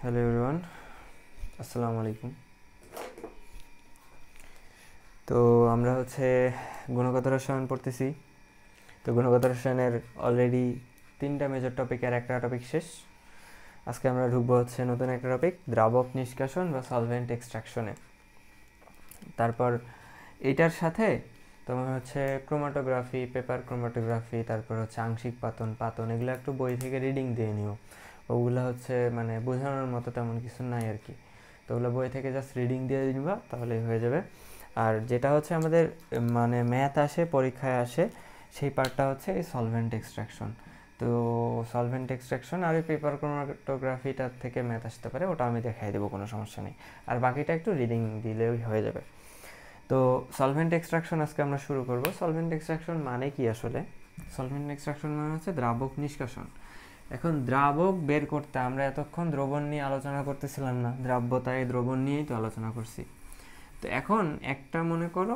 Hello everyone, আসসালামু আলাইকুম। তো আমরা গুণগত রসায়ন পড়তেছি। তো গুণগত রসায়নের অলরেডি 3টা মেজর টপিকের একটা টপিক শেষ। আজকে আমরা ঢুকবো নতুন একটা টপিক, দ্রাবক নিষ্কাশন বা সলভেন্ট এক্সট্রাকশনে। তারপর এইটার সাথে তোমার ক্রোমাটোগ্রাফি, পেপার ক্রোমাটোগ্রাফি, তারপর আংশিক পাতন এগুলো একটু বই থেকে রিডিং দিয়ে নিও। ওগুলো মানে বোঝানোর মতো তেমন কিছু নাই আর কি। তো ওগুলো বই থেকে জাস্ট রিডিং দিয়ে নিবা, তাহলেই হয়ে যাবে। আর যেটা আমাদের মানে ম্যাথ আসে, পরীক্ষায় আসে, সেই পার্টটা এই সলভেন্ট এক্সট্রাকশন। তো সলভেন্ট এক্সট্রাকশন আর পেপার ক্রোমাটোগ্রাফিটার থেকে ম্যাথ আসতে পারে, ওটা আমি দেখাই দেবো, কোনো সমস্যা নেই। আর বাকিটা একটু রিডিং দিলেই হয়ে যাবে। তো সলভেন্ট এক্সট্রাকশন আজকে আমরা শুরু করব। সলভেন্ট এক্সট্রাকশন মানে কি আসলে? সলভেন্ট এক্সট্রাকশন মানে দ্রাবক নিষ্কাশন। এখন দ্রাবক বের করতে আমরা এতক্ষণ দ্রবণ নিয়ে আলোচনা করতেছিলাম না, দ্রাব্যতায় দ্রবণ নিয়েই তো আলোচনা করছি। তো এখন একটা মনে করো,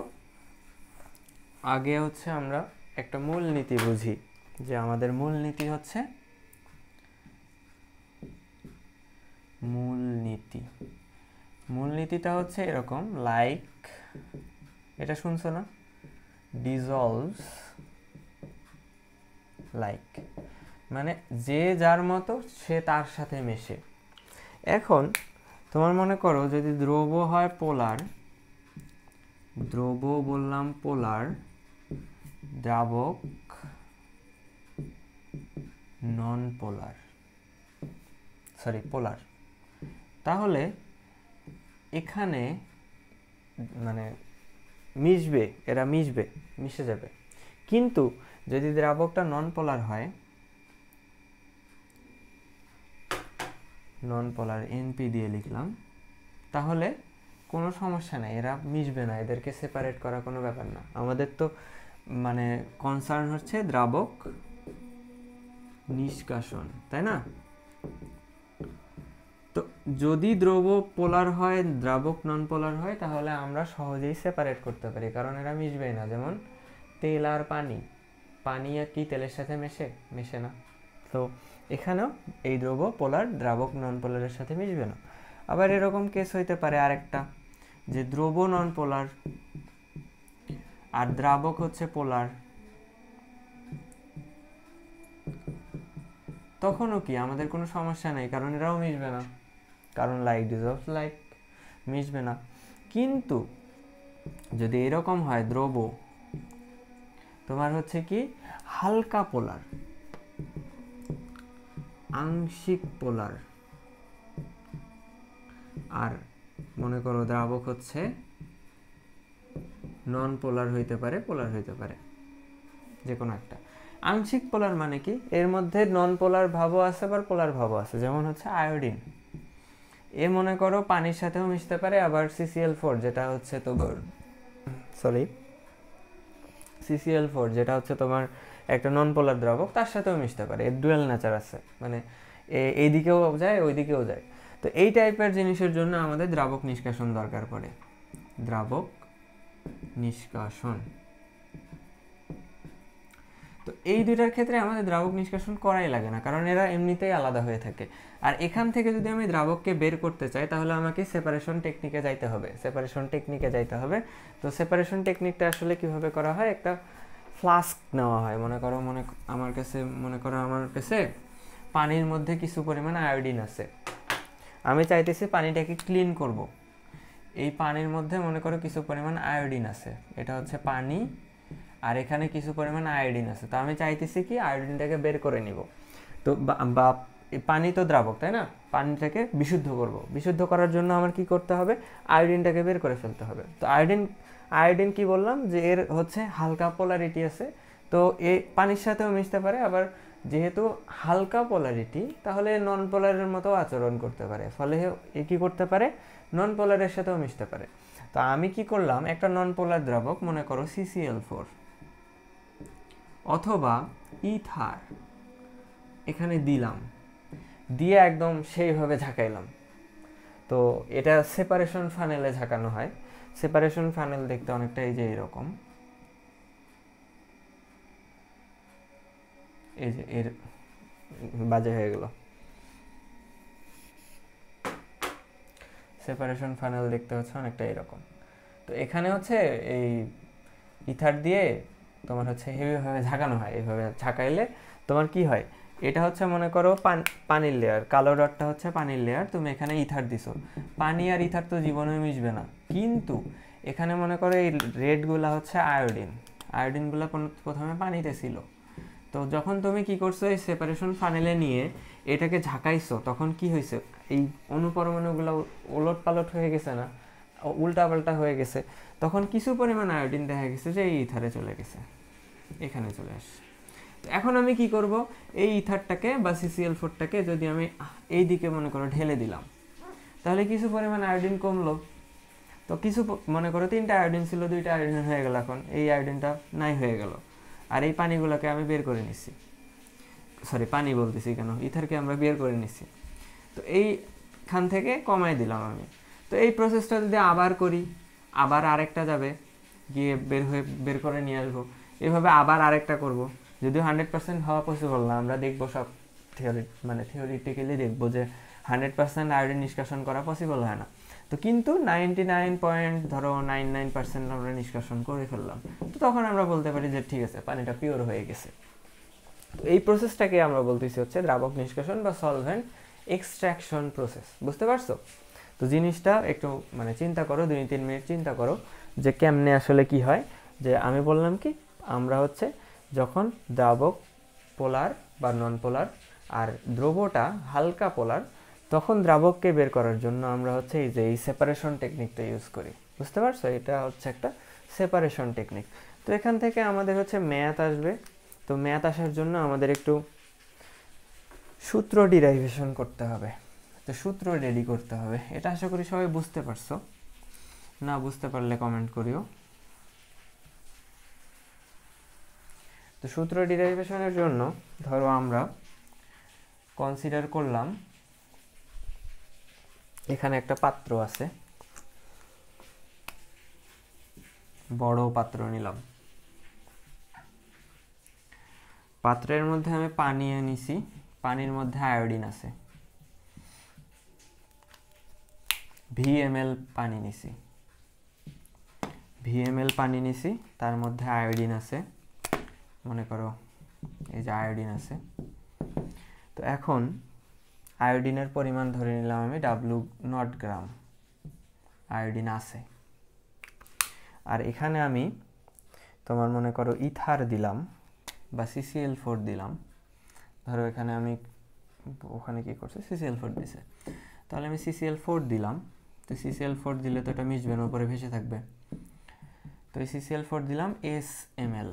আগে আমরা একটা মূলনীতি বুঝি, যে আমাদের মূলনীতিটা এরকম, লাইক, এটা শুনছো না, ডিজলভস লাইক, মানে যে যার মতো সে তার সাথে মেশে। এখন তোমার মনে করো যদি দ্রব হয় পোলার, দ্রব বললাম পোলার, দ্রাবক নন পোলার, পোলার, তাহলে এখানে মানে এরা মিশে যাবে। কিন্তু যদি দ্রাবকটা নন পোলার হয়, নন পোলার এনপি দিয়ে লিখলাম, তাহলে কোনো সমস্যা নাই, এরা মিশবে না, এদেরকে সেপারেট করা কোনো ব্যাপার না। আমাদের তো কনসার্ন দ্রাবক নিষ্কাশন, তাই না? তো যদি দ্রব পোলার হয়, দ্রাবক নন পোলার হয়, তাহলে আমরা সহজেই সেপারেট করতে পারি, কারণ এরা মিশবেই না। যেমন তেল আর পানি, পানি আর কি তেলের সাথে মেশে না। তো এখানেও এই দ্রব পোলার দ্রাবক নন পোলারের সাথে মিশবে না। আবার এরকম কেস হইতে পারে আরেকটা, যে দ্রব নন পোলার আর দ্রাবক পোলার, তখনও কি আমাদের কোনো সমস্যা নেই, কারণ এরাও মিশবে না, কারণ লাইক ডিজলভস লাইক, মিশবে না। কিন্তু যদি এরকম হয়, দ্রব তোমার কি হালকা পোলার, আংশিক পোলার, আর মনে করো দ্রাবক নন পোলার হইতে পারে, পোলার হইতে পারে, যে কোনো একটা। আংশিক পোলার মানে কি, এর মধ্যে নন পোলার ভাবও আছে, আবার পোলার ভাবও আছে। যেমন আয়োডিন, এ মনে করো পানির সাথেও মিশতে পারে, আবার CCl4 যেটা তোমার CCl4 যেটা তোমার একটা নন পোলার দ্রাবক, তার সাথেও মিশতে পারে। এর ডুয়াল নেচার আছে, মানে এইদিকেও যায় ওইদিকেও যায়। তো এই টাইপের জিনিসের জন্য আমাদের দ্রাবক নিষ্কাশন দরকার পড়ে, দ্রাবক নিষ্কাশন। তো এই দুইটার ক্ষেত্রে আমাদের দ্রাবক নিষ্কাশন করাই লাগে না, কারণ এরা এমনিতেই আলাদা হয়ে থাকে। আর এখান থেকে যদি আমি দ্রাবককে বের করতে চাই, তাহলে আমাকে সেপারেশন টেকনিকে যাইতে হবে। তো সেপারেশন টেকনিকটা আসলে কিভাবে করা হয়, একটা ফ্লাস্ক নেওয়া হয়। আমার কাছে পানির মধ্যে কিছু পরিমাণ আয়োডিন আছে, আমি চাইতেছি পানিটাকে ক্লিন করব। এই পানির মধ্যে মনে করো কিছু পরিমাণ আয়োডিন আছে, এটা পানি, আর এখানে কিছু পরিমাণ আয়োডিন আছে। তো আমি চাইতেছি কি আয়োডিনটাকে বের করে নিব। তো বা পানি তো দ্রাবক, তাই না? পানিটাকে বিশুদ্ধ করার জন্য আমার কি করতে হবে, আয়োডিনটাকে বের করে ফেলতে হবে। তো আয়োডিন কি বললাম, যে এর হালকা পোলারিটি আছে, তো এই পানির সাথেও মিশতে পারে। আবার যেহেতু হালকা পোলারিটি, তাহলে নন পোলারের মতো আচরণ করতে পারে, ফলে এ কি করতে পারে, নন পোলারের সাথেও মিশতে পারে। তো আমি কি করলাম, একটা নন পোলার দ্রাবক মনে করো CCl4 অথবা ইথার এখানে দিলাম, দিয়ে একদম সেইভাবে ঝাঁকাইলাম। তো এটা সেপারেশন ফানেলে ঝাঁকানো হয়। সেপারেশন ফানেল দেখতে অনেকটা এই যে এরকম, এই যে এর বাজে হয়ে গেল। সেপারেশন ফানেল দেখতে হচ্ছে অনেকটা এরকম। তো এখানে হচ্ছে এই ইথার দিয়ে তোমার হচ্ছে হেভিভাবে ঝাঁকানো হয়। এইভাবে ঝাঁকাইলে তোমার কি হয়, এটা হচ্ছে মনে করো পানির লেয়ার, কালো ডটটা হচ্ছে পানির লেয়ার, তুমি এখানে ইথার দিছো। পানি আর ইথার তো জীবনে মিশবে না, কিন্তু এখানে মনে করো এই রেডগুলা হচ্ছে আয়োডিন। আয়োডিনগুলো প্রথমে পানিতে ছিল, তো যখন তুমি কি করছো এই সেপারেশন ফানেলে নিয়ে এটাকে ঝাঁকাইছো, তখন কি হয়েছে, এই অনুপরমাণুগুলো ওলট পালট হয়ে গেছে না, উল্টা পাল্টা হয়ে গেছে, তখন কিছু পরিমাণ আয়োডিন দেখা গেছে যে এই ইথারে চলে গেছে, এখানে চলে আসছে। এখন আমি কি করব, এই ইথারটাকে বা CCl4টাকে যদি আমি এই দিকে মনে করো ঢেলে দিলাম, তাহলে কিছু পরিমাণ আয়োডিন কমলো। তো কিছু মনে করো 3টা আয়োডিন ছিল, 2টা আয়োডিন হয়ে গেল, এখন এই আয়োডিনটা নাই হয়ে গেল। আর এই পানিগুলোকে আমি বের করে নিচ্ছি, সরি পানি বলতেছি কেন, ইথারকে আমরা বের করে নিচ্ছি। তো এইখান থেকে কমাই দিলাম আমি। তো এই প্রসেসটা যদি আবার করি, আবার আরেকটা যাবে, গিয়ে বের করে নিয়ে আসবো, এভাবে আবার আরেকটা করব। যদিও 100% হওয়া পসিবল না, আমরা দেখবো সব থিওরিটিক্যালি দেখবো যে 100% আয়োডিন নিষ্কাশন করা পসিবল হয় না। তো কিন্তু 99.99% আমরা নিষ্কাশন করে ফেললাম, তো তখন আমরা বলতে পারি যে ঠিক আছে, পানিটা পিওর হয়ে গেছে। তো এই প্রসেসটাকে আমরা বলতেছি হচ্ছে দ্রাবক নিষ্কাশন বা সলভেন্ট এক্সট্রাকশন প্রসেস। বুঝতে পারছো? তো জিনিসটা একটু চিন্তা করো, 2-3 মিনিট চিন্তা করো যে কেমনে আসলে কি হয়। যে আমি বললাম কি, আমরা হচ্ছে যখন দ্রাবক পোলার বা নন পোলার আর দ্রবটা হালকা পোলার, তখন দ্রাবককে বের করার জন্য আমরা হচ্ছে এই সেপারেশন টেকনিকটা ইউজ করি। বুঝতে পারছো? এটা হচ্ছে একটা সেপারেশন টেকনিক। তো এখান থেকে আমাদের হচ্ছে ম্যাথ আসবে। তো ম্যাথ আসার জন্য আমাদের একটু সূত্র ডিরাইভেশন করতে হবে। তো সূত্র রেডি করতে হবে, এটা আশা করি সবাই বুঝতে পারছো। না বুঝতে পারলে কমেন্ট করিও। তো সূত্র ডিরাইভেশনের জন্য ধরো আমরা কনসিডার করলাম এখানে একটা পাত্র আছে, বড় পাত্র নিলাম, পাত্রের মধ্যে আমি পানি নিছি, পানির মধ্যে আয়োডিন আছে, VmL পানি নিছি, VmL পানি নিছি, তার মধ্যে আয়োডিন আছে, মনে করো এই যে আয়োডিন আছে। তো এখন আয়োডিনের পরিমাণ ধরে নিলাম আমি W0 গ্রাম আয়োডিন আছে। আর এখানে আমি তোমার মনে করো ইথার দিলাম বা CCl4 দিলাম। ধরো এখানে আমি ওখানে কি করছে, CCl4 দিছে, তাহলে আমি CCl4 দিলাম। তো CCl4 দিলে তো এটা মিশবে না, উপরে ভেসে থাকবে। তো এই CCl4 দিলাম SML।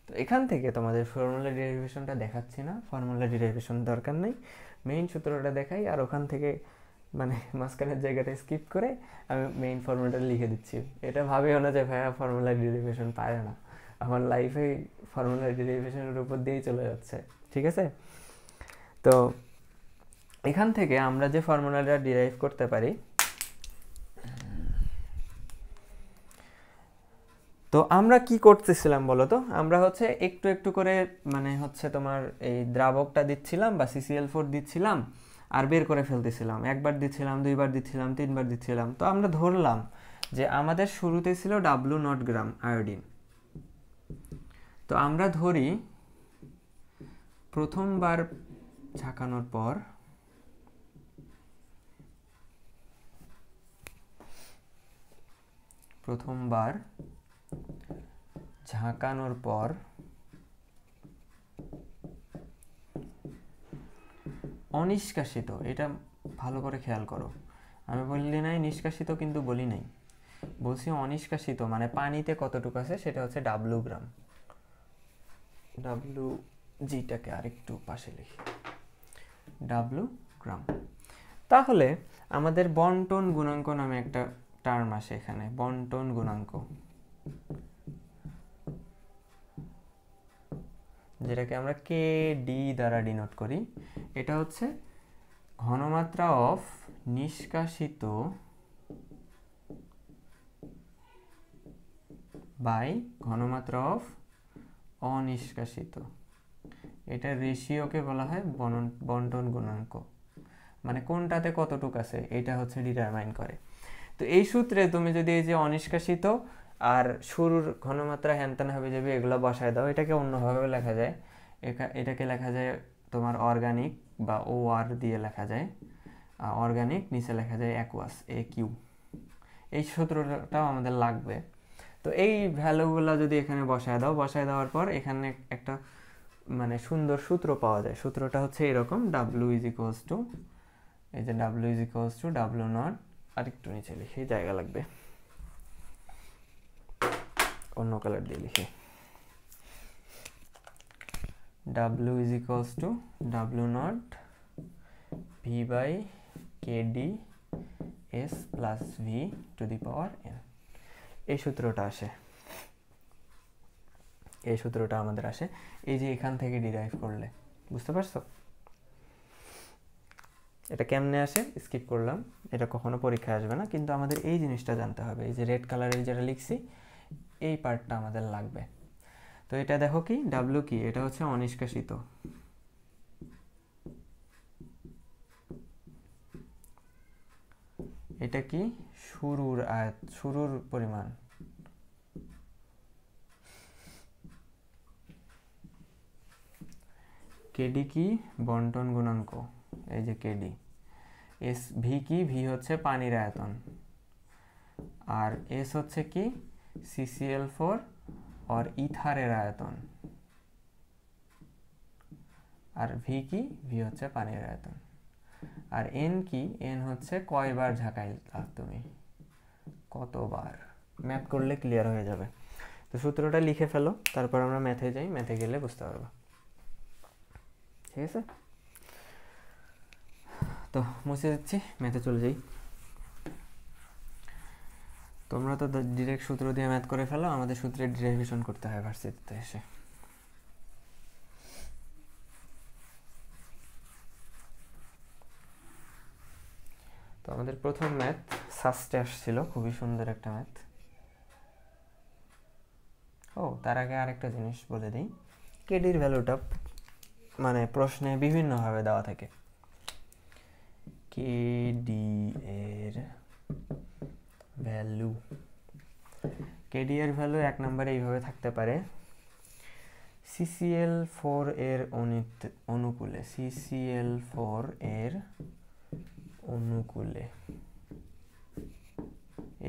তো এখান থেকে তোমাদের ফর্মুলা ডেরিভেশনটা দেখাচ্ছি না, ফর্মুলা ডেরিভেশন দরকার নেই, মেইন সূত্রটা দেখাই, আর ওখান থেকে মাঝখানের জায়গাটা স্কিপ করে আমি মেইন ফর্মুলাটা লিখে দিচ্ছি। এটা ভাবেও না যে ভাইয়া ফর্মুলা ডেরিভেশন পারে না, আমার লাইফে ফর্মুলা ডেরিভেশনের উপর দিয়েই চলে যাচ্ছে। ঠিক আছে? তো এখান থেকে আমরা যে ফর্মুলাটা ডিরাইভ করতে পারি, তো আমরা কি করতেছিলাম বলো তো, আমরা হচ্ছে একটু একটু করে হচ্ছে তোমার এই দ্রাবকটা দিচ্ছিলাম বা CCl4 দিচ্ছিলাম আর বের করে ফেলতেছিলাম। একবার দিচ্ছিলাম, 2বার দিচ্ছিলাম, 3বার দিচ্ছিলাম। তো আমরা ধরলাম যে আমাদের শুরুতে ছিল W0 গ্রাম আয়োডিন। তো আমরা ধরি প্রথমবার ঝাঁকানোর পর অনিষ্কাশিত, এটা ভালো করে খেয়াল করো, আমি বলি নাই নিষ্কাশিত, কিন্তু বলি নাই, বলছি অনিষ্কাশিত, মানে পানিতে কতটুকু আছে সেটা হচ্ছে W গ্রাম। জিটাকে আরেকটু পাশে লিখি, W গ্রাম। তাহলে আমাদের বন্টন গুণাঙ্ক নামে একটা টার্ম আসে এখানে, বন্টন গুণাঙ্ক, যেটাকে আমরা KD দ্বারা ডিনোট করি। এটা হচ্ছে ঘনমাত্রা অফ নিষ্কাশিত বাই ঘনমাত্রা অফ অনিষ্কাশিত। এটা রেশিওকে বলা হয় বন্টন গুণাঙ্ক। মানে কোনটাতে কতটুক আছে এটা হচ্ছে ডিটারমাইন করে। তো এই সূত্রে তুমি যদি এই যে অনিষ্কাশিত আর শুরুর ঘনমাত্রা হ্যানত্যান হবে যাবে এগুলো বসায় দাও, এটাকে অন্যভাবেও লেখা যায়। এটাকে লেখা যায় তোমার অর্গানিক বা ও আর দিয়ে লেখা যায়, অর্গানিক নিচে লেখা যায় অ্যাকুয়াস এ কিউ। এই সূত্রটাও আমাদের লাগবে। তো এই ভ্যালুগুলো যদি এখানে বসায় দাও, বসায় দেওয়ার পর এখানে একটা মানে সুন্দর সূত্র পাওয়া যায়। সূত্রটা হচ্ছে এরকম, ডাব্লিউ ইজ ইকুয়ালস টু, এই যে W is equals to W naught, আর একটু নিচে লিখে জায়গা লাগবে, অন্য কালার দিয়ে লিখে, W is equals to W naught V by K D S plus V to the power N. এই সূত্রটা আসে, এই সূত্রটা আমাদের আসে এই যে এখান থেকে ডিরাইভ করলে, বুঝতে পারছো? এটা কেমনে আসে স্কিপ করলাম, এটা কখনো পরীক্ষায় আসবে না, কিন্তু আমাদের এই জিনিসটা জানতে হবে। এই যে রেড কালারের যেটা লিখছি এই পার্টটা আমাদের লাগবে। তো এটা দেখো কি, ডাব্লিউ কি, এটা হচ্ছে অনিষ্কাশিত, এটা কি শুরুর আয়াত, শুরুর পরিমাণ, কেডি কি বন্টন গুণাঙ্ক, এই যে কেডি, এস ভি কি, ভি হচ্ছে পানির আয়তন, আর এস হচ্ছে কি CCl4 আর ইথারের আয়তন, আর ভি কি, ভি হচ্ছে পানির আয়তন, আর এন কি, এন হচ্ছে কয়বার ঝাঁকাইলা তুমি, কতবার। ম্যাথ করলে ক্লিয়ার হয়ে যাবে। তো সূত্রটা লিখে ফেলো, তারপর আমরা ম্যাথে যাই, ম্যাথে গেলে বুঝতে পারবো। ঠিক আছে, তো মুছে দিচ্ছি, ম্যাথে চলে যাই। তোমরা তো ডিরেক্ট সূত্র দিয়ে ম্যাথ করে ফেলো, আমাদের সূত্রের ডেরিভেশন করতে হয় ভার্সিটিতে এসে। তো আমাদের প্রথম ম্যাথ সাস্টে আসছিল, খুবই সুন্দর একটা ম্যাথ। ও তার আগে আরেকটা জিনিস বলে দিই, কেডির ভ্যালুটা মানে প্রশ্নে বিভিন্নভাবে দেওয়া থাকে। কেডি এর ভ্যালু, কেডি এর ভ্যালু এক নম্বরে এইভাবে থাকতে পারে, CCl4 এর অনুকূলে, CCl4 এর অনুকূলে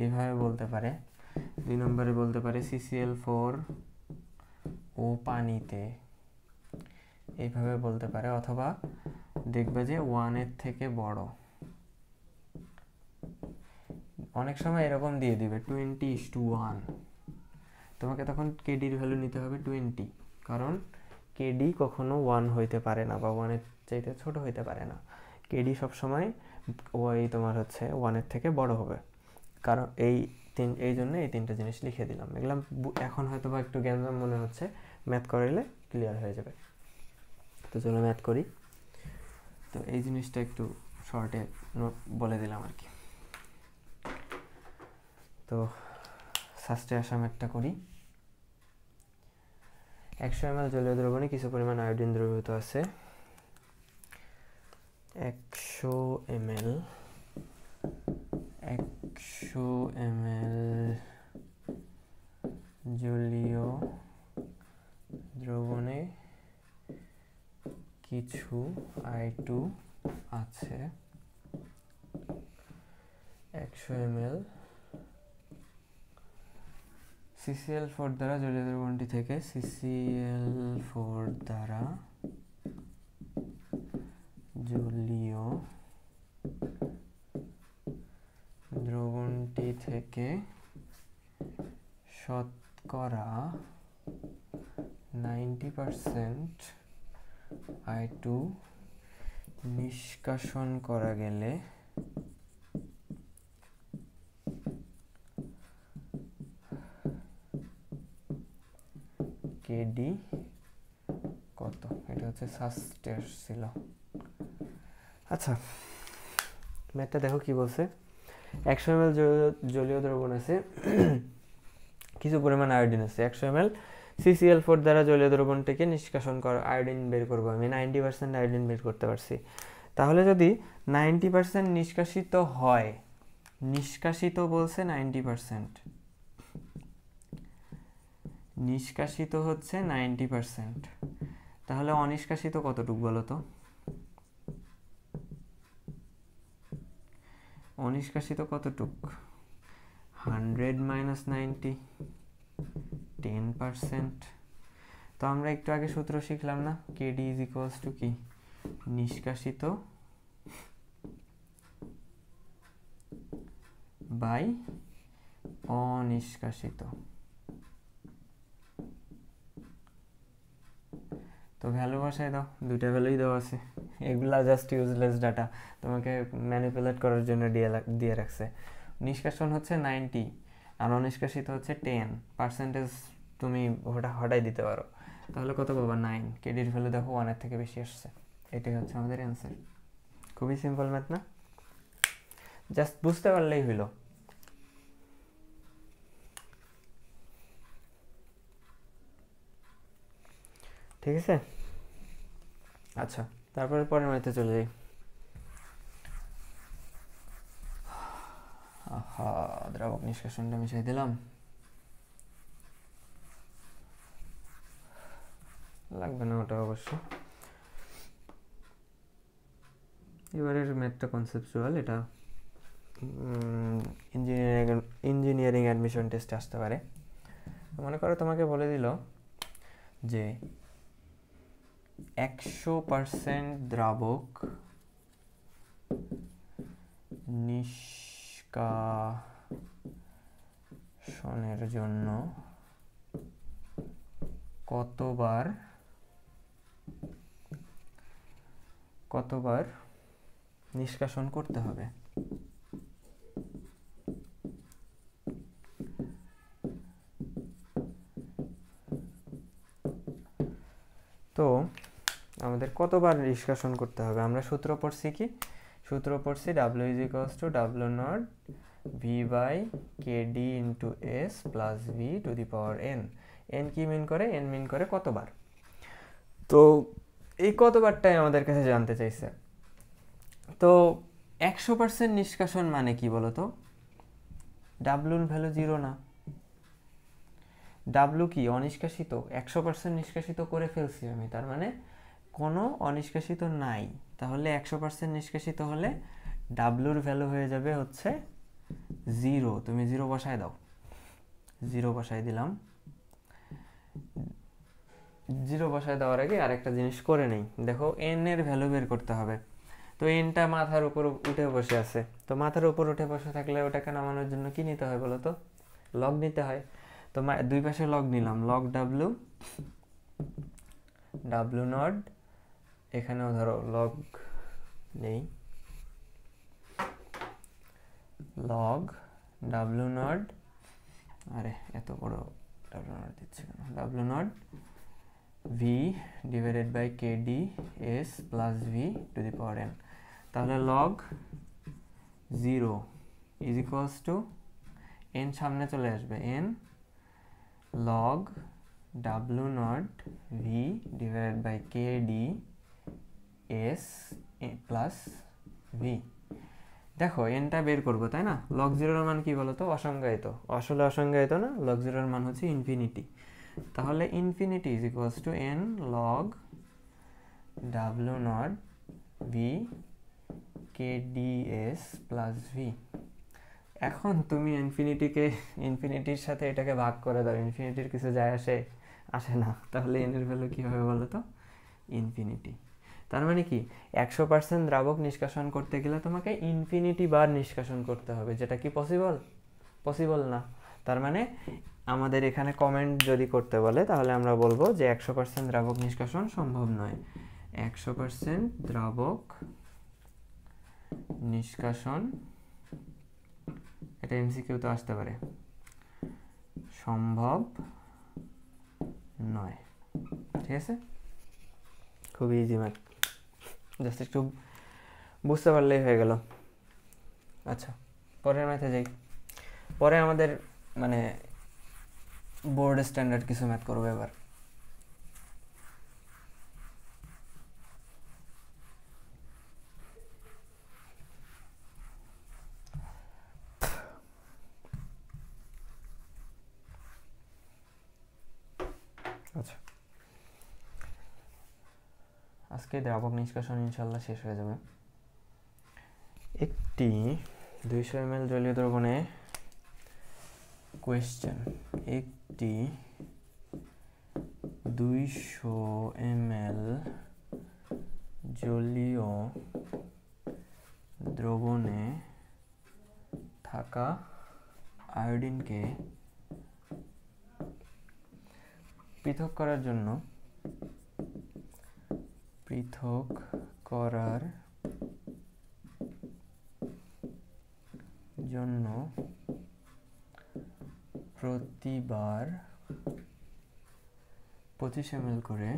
এইভাবে বলতে পারে। দুই নম্বরে বলতে পারে CCl4 ও পানিতে, এইভাবে বলতে পারে। অথবা দেখবে যে 1 এর থেকে বড়, অনেক সময় এরকম দিয়ে দিবে 20:1, তোমাকে তখন কেডির ভ্যালু নিতে হবে 20, কারণ কেডি কখনো 1 হইতে পারে না বা 1 এর চাইতে ছোট হইতে পারে না। কেডি সবসময় ওই তোমার হচ্ছে 1 এর থেকে বড় হবে, কারণ এই জন্য এই তিনটা জিনিস লিখে দিলাম। এগুলো এখন হয়তো বা একটু জ্ঞানজাম মনে হচ্ছে, ম্যাথ করলে ক্লিয়ার হয়ে যাবে। তো চলো ম্যাথ করি। তো এই জিনিসটা একটু শর্টে বলে দিলাম আর কি। তো ফার্স্টে আসা ম্যাথটা করি। 100 ml জলীয় দ্রবণে কিছু পরিমাণ আয়োডিন দ্রবীভূত আছে। 100 ml জলীয় দ্রবণে কিছু I2 আছে। 100 ml CCl4 দ্বারা জলীয় দ্রবণটি থেকে CCl4 দ্বারা জলীয় দ্রবণটি থেকে শতকরা 90% I2 নিষ্কাশন করা গেলে কেডি কত, এটা হচ্ছে সাস্টের ছিল। আচ্ছা ম্যাথটা দেখো কি বলছে। 100 ml জলীয় দ্রবণ আছে, কিছু পরিমাণ আয়োডিন আছে। 100 ml CCl4 দ্বারা জলীয় দ্রবণটিকে নিষ্কাশন করা আয়োডিন বের করবো। আমি 90% আয়োডিন বের করতে পারছি। তাহলে যদি 90% নিষ্কাশিত হয়, নিষ্কাশিত বলছে 90%, নিষ্কাশিত হচ্ছে 90%, তাহলে অনিষ্কাশিত কতটুকু বলো তো? অনিষ্কাশিত কতটুক? 100 মাইনাস 90, 10%। তো আমরা একটু আগে সূত্র শিখলাম না, KD ইজ ইকুয়ালস টু কি? নিষ্কাশিত বাই অনিষ্কাশিত। তো ভ্যালু বসায় দাও, দুইটা ভ্যালুই দেওয়া আছে, এগুলা জাস্ট ইউজলেস ডাটা, তোমাকে ম্যানিপুলেট করার জন্য দিয়ে রাখছে। নিষ্কাশন হচ্ছে 90 আর অনিষ্কাশিত হচ্ছে 10%, তুমি ওটা হটাই দিতে পারো, তাহলে কত পাবা? 9। কেডির ভ্যালু দেখো 1-এর থেকে বেশি আসছে, এটাই হচ্ছে আমাদের অ্যান্সার। খুবই সিম্পল ম্যাথ না? জাস্ট বুঝতে পারলেই হইলো। ঠিক আছে, আচ্ছা তারপরে পরের ম্যাথে চলে যাই। আহা, দ্রাবক নিষ্কাশনটা মিশাই দিলাম, লাগবে না ওটা অবশ্য। এবারের ম্যাথটা কনসেপচুয়াল, এটা ইঞ্জিনিয়ারিং অ্যাডমিশন টেস্টে আসতে পারে। মনে করো তোমাকে বলে দিল যে 100% দ্রাবক নিষ্কাশনের জন্য কতবার নিষ্কাশন করতে হবে। তো আমাদের কতবার নিষ্কাশন করতে হবে? আমরা সূত্র পড়ছি কি? সূত্র পড়ছি W is equals to W not V by KD into S plus V to the power N। N কি মিন করে? N মিন করে কতবার। তো এই কতবারটাই আমাদের কাছে জানতে চাইছে। তো 100% নিষ্কাশন মানে কি বলতো? W ভ্যালু 0 না, W কি? অনিষ্কাশিত। 100% নিষ্কাশিত করে ফেলছি আমি, তার মানে কোনো অনিষ্কাশিত নাই। তাহলে 100% নিষ্কাশিত হলে ডাব্লুর ভ্যালু হয়ে যাবে হচ্ছে 0। তুমি 0 বসায় দাও, 0 বসায় দিলাম। 0 বসায় দেওয়ার আগে আরেকটা জিনিস করে নেই, দেখো এন এর ভ্যালু বের করতে হবে। তো এনটা মাথার উপর উঠে বসে আছে, তো মাথার উপর উঠে বসে থাকলে ওটাকে নামানোর জন্য কি নিতে হয় বলো তো? লগ নিতে হয়। তো দুই পাশে লগ নিলাম, লগ ডাব্লু, ডাব্লু নট, এখানেও ধরো লগ নেই, লগ ডাব্লু নট, আরে এত বড় ডাব্লু নট দিচ্ছে কেন? W naught V divided by KD S plus V to the power N. তাহলে log 0 is equals to, N সামনে চলে আসবে, N log W naught V divided by KD S plus V. দেখো এনটা বের করবো তাই না? লগ 0 এর মান কি বলতো? অসংজ্ঞায়িত। আসলে অসংজ্ঞায়িত না, লগ 0 এর মান হচ্ছে ইনফিনিটি। তাহলে infinity is equals to N log W naught V KDS plus V. এখন তুমি ইনফিনিটির সাথে এটাকে ভাগ করে দাও, ইনফিনিটির কিছু যায় আসে না, তাহলে এন এর ভ্যালু কি হবে বলো তো? ইনফিনিটি। তার মানে কি 100% দ্রাবক নিষ্কাশন করতে গেলে তোমাকে ইনফিনিটি বার নিষ্কাশন করতে হবে, যেটা কি পসিবল না। তার মানে আমাদের এখানে কমেন্ট যদি করতে বলে তাহলে আমরা বলবো যে 100% দ্রাবক নিষ্কাশন সম্ভব নয়। 100% দ্রাবক নিষ্কাশন, এটা এমসিকিউ তো আসতে পারে, সম্ভব নয়। ঠিক আছে, খুবই ইজি ম্যাথ, জাস্ট একটু বুঝতে পারলেই হয়ে গেল। আচ্ছা পরের ম্যাথে যাই। পরে আমাদের মানে বোর্ড স্ট্যান্ডার্ড কিছু ম্যাথ করবো এবার। আজকে দ্রাবক নিষ্কাশন ইনশাল্লাহ শেষ হয়ে যাবে। একটি 200 ml জলীয় দ্রবণে কোয়েশ্চেন, একটি 200 ml জলীয় দ্রবণে থাকা আয়োডিনকে পৃথক করার জন্য প্রতিবার 25 ml করে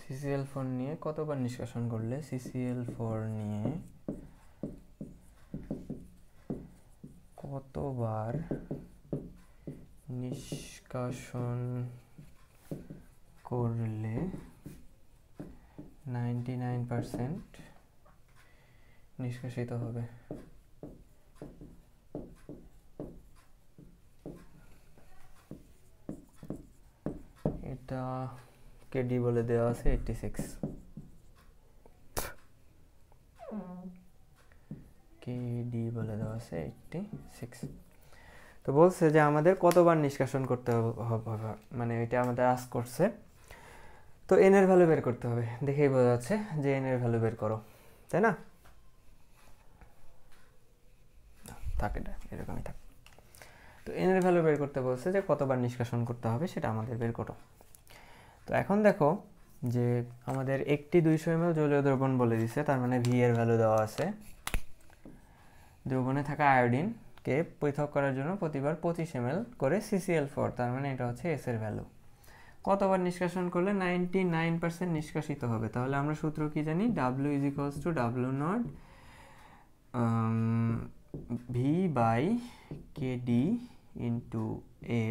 CCl4 নিয়ে কতবার নিষ্কাশন করলে CCl4 নিয়ে কতবার নিষ্কাশন করলে 99% নিষ্কাশিত হবে? এটা কেডি বলে দেওয়া আছে 86, কেডি বলে দেওয়া আছে 86। তো বলছে যে আমাদের কতবার নিষ্কাশন করতে হবে, মানে এটা আমাদের আস্ক করছে। তো এন এর ভ্যালু বের করতে হবে, দেখেই বোঝা যাচ্ছে যে এন এর ভ্যালু বের করো, তাই না? থাক, এটা এরকমই থাক। তো এন এর ভ্যালু বের করতে বলছে যে কতবার নিষ্কাশন করতে হবে সেটা আমাদের বের করো। তো এখন দেখো যে আমাদের একটি 200 ml জলীয় দ্রবণ বলে দিছে, তার মানে ভি এর ভ্যালু দেওয়া আছে। দ্রবণে থাকা আয়োডিনকে পৃথক করার জন্য প্রতিবার 25 ml করে CCl4, তার মানে এটা হচ্ছে এস এর ভ্যালু। কতবার নিষ্কাশন করলে 99% নিষ্কাশিত হবে? তাহলে আমরা সূত্র কি জানি? W = W0 V by KD into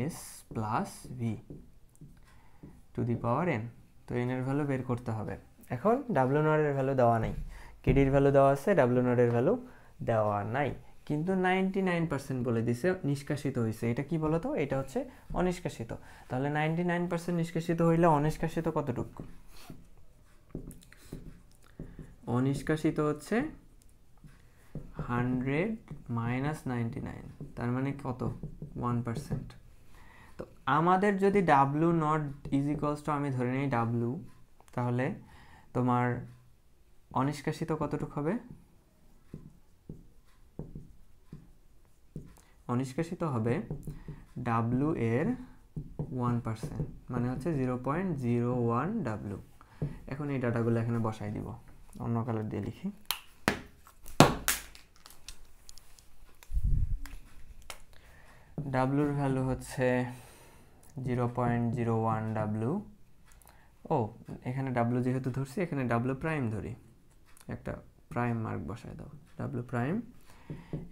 S plus V to the power n। তো n এর ভ্যালু বের করতে হবে। এখন W0 এর ভ্যালু দেওয়া নাই, KD এর ভ্যালু দেওয়া আছে, W0 এর ভ্যালু দেওয়া নাই, কিন্তু 99% বলে দিছে নিষ্কাশিত হয়েছে। এটা কি বলতো? এটা হচ্ছে অনিষ্কাশিত। তাহলে 99% নিষ্কাশিত হইলে অনিষ্কাশিত কতটুকু? অনিষ্কাশিত হচ্ছে 100 minus 99, তার মানে কত? 1%। তো আমাদের যদি W0 = আমি ধরে নিই W, তাহলে তোমার অনিষ্কাশিত কতটুকু হবে? অনিষ্কাশিত হবে W এর 1%, মানে হচ্ছে 0.01 W। এখন এই ডাটাগুলো এখানে বসাই দিব, অন্য কালার দিয়ে লিখি। ডাব্লুর ভ্যালু হচ্ছে 0.01 ডাব্লু। ও, এখানে ডাব্লু যেহেতু ধরছি, এখানে ডাব্লু প্রাইম ধরি, একটা প্রাইম মার্ক বসায় দাও, ডাব্লু প্রাইম।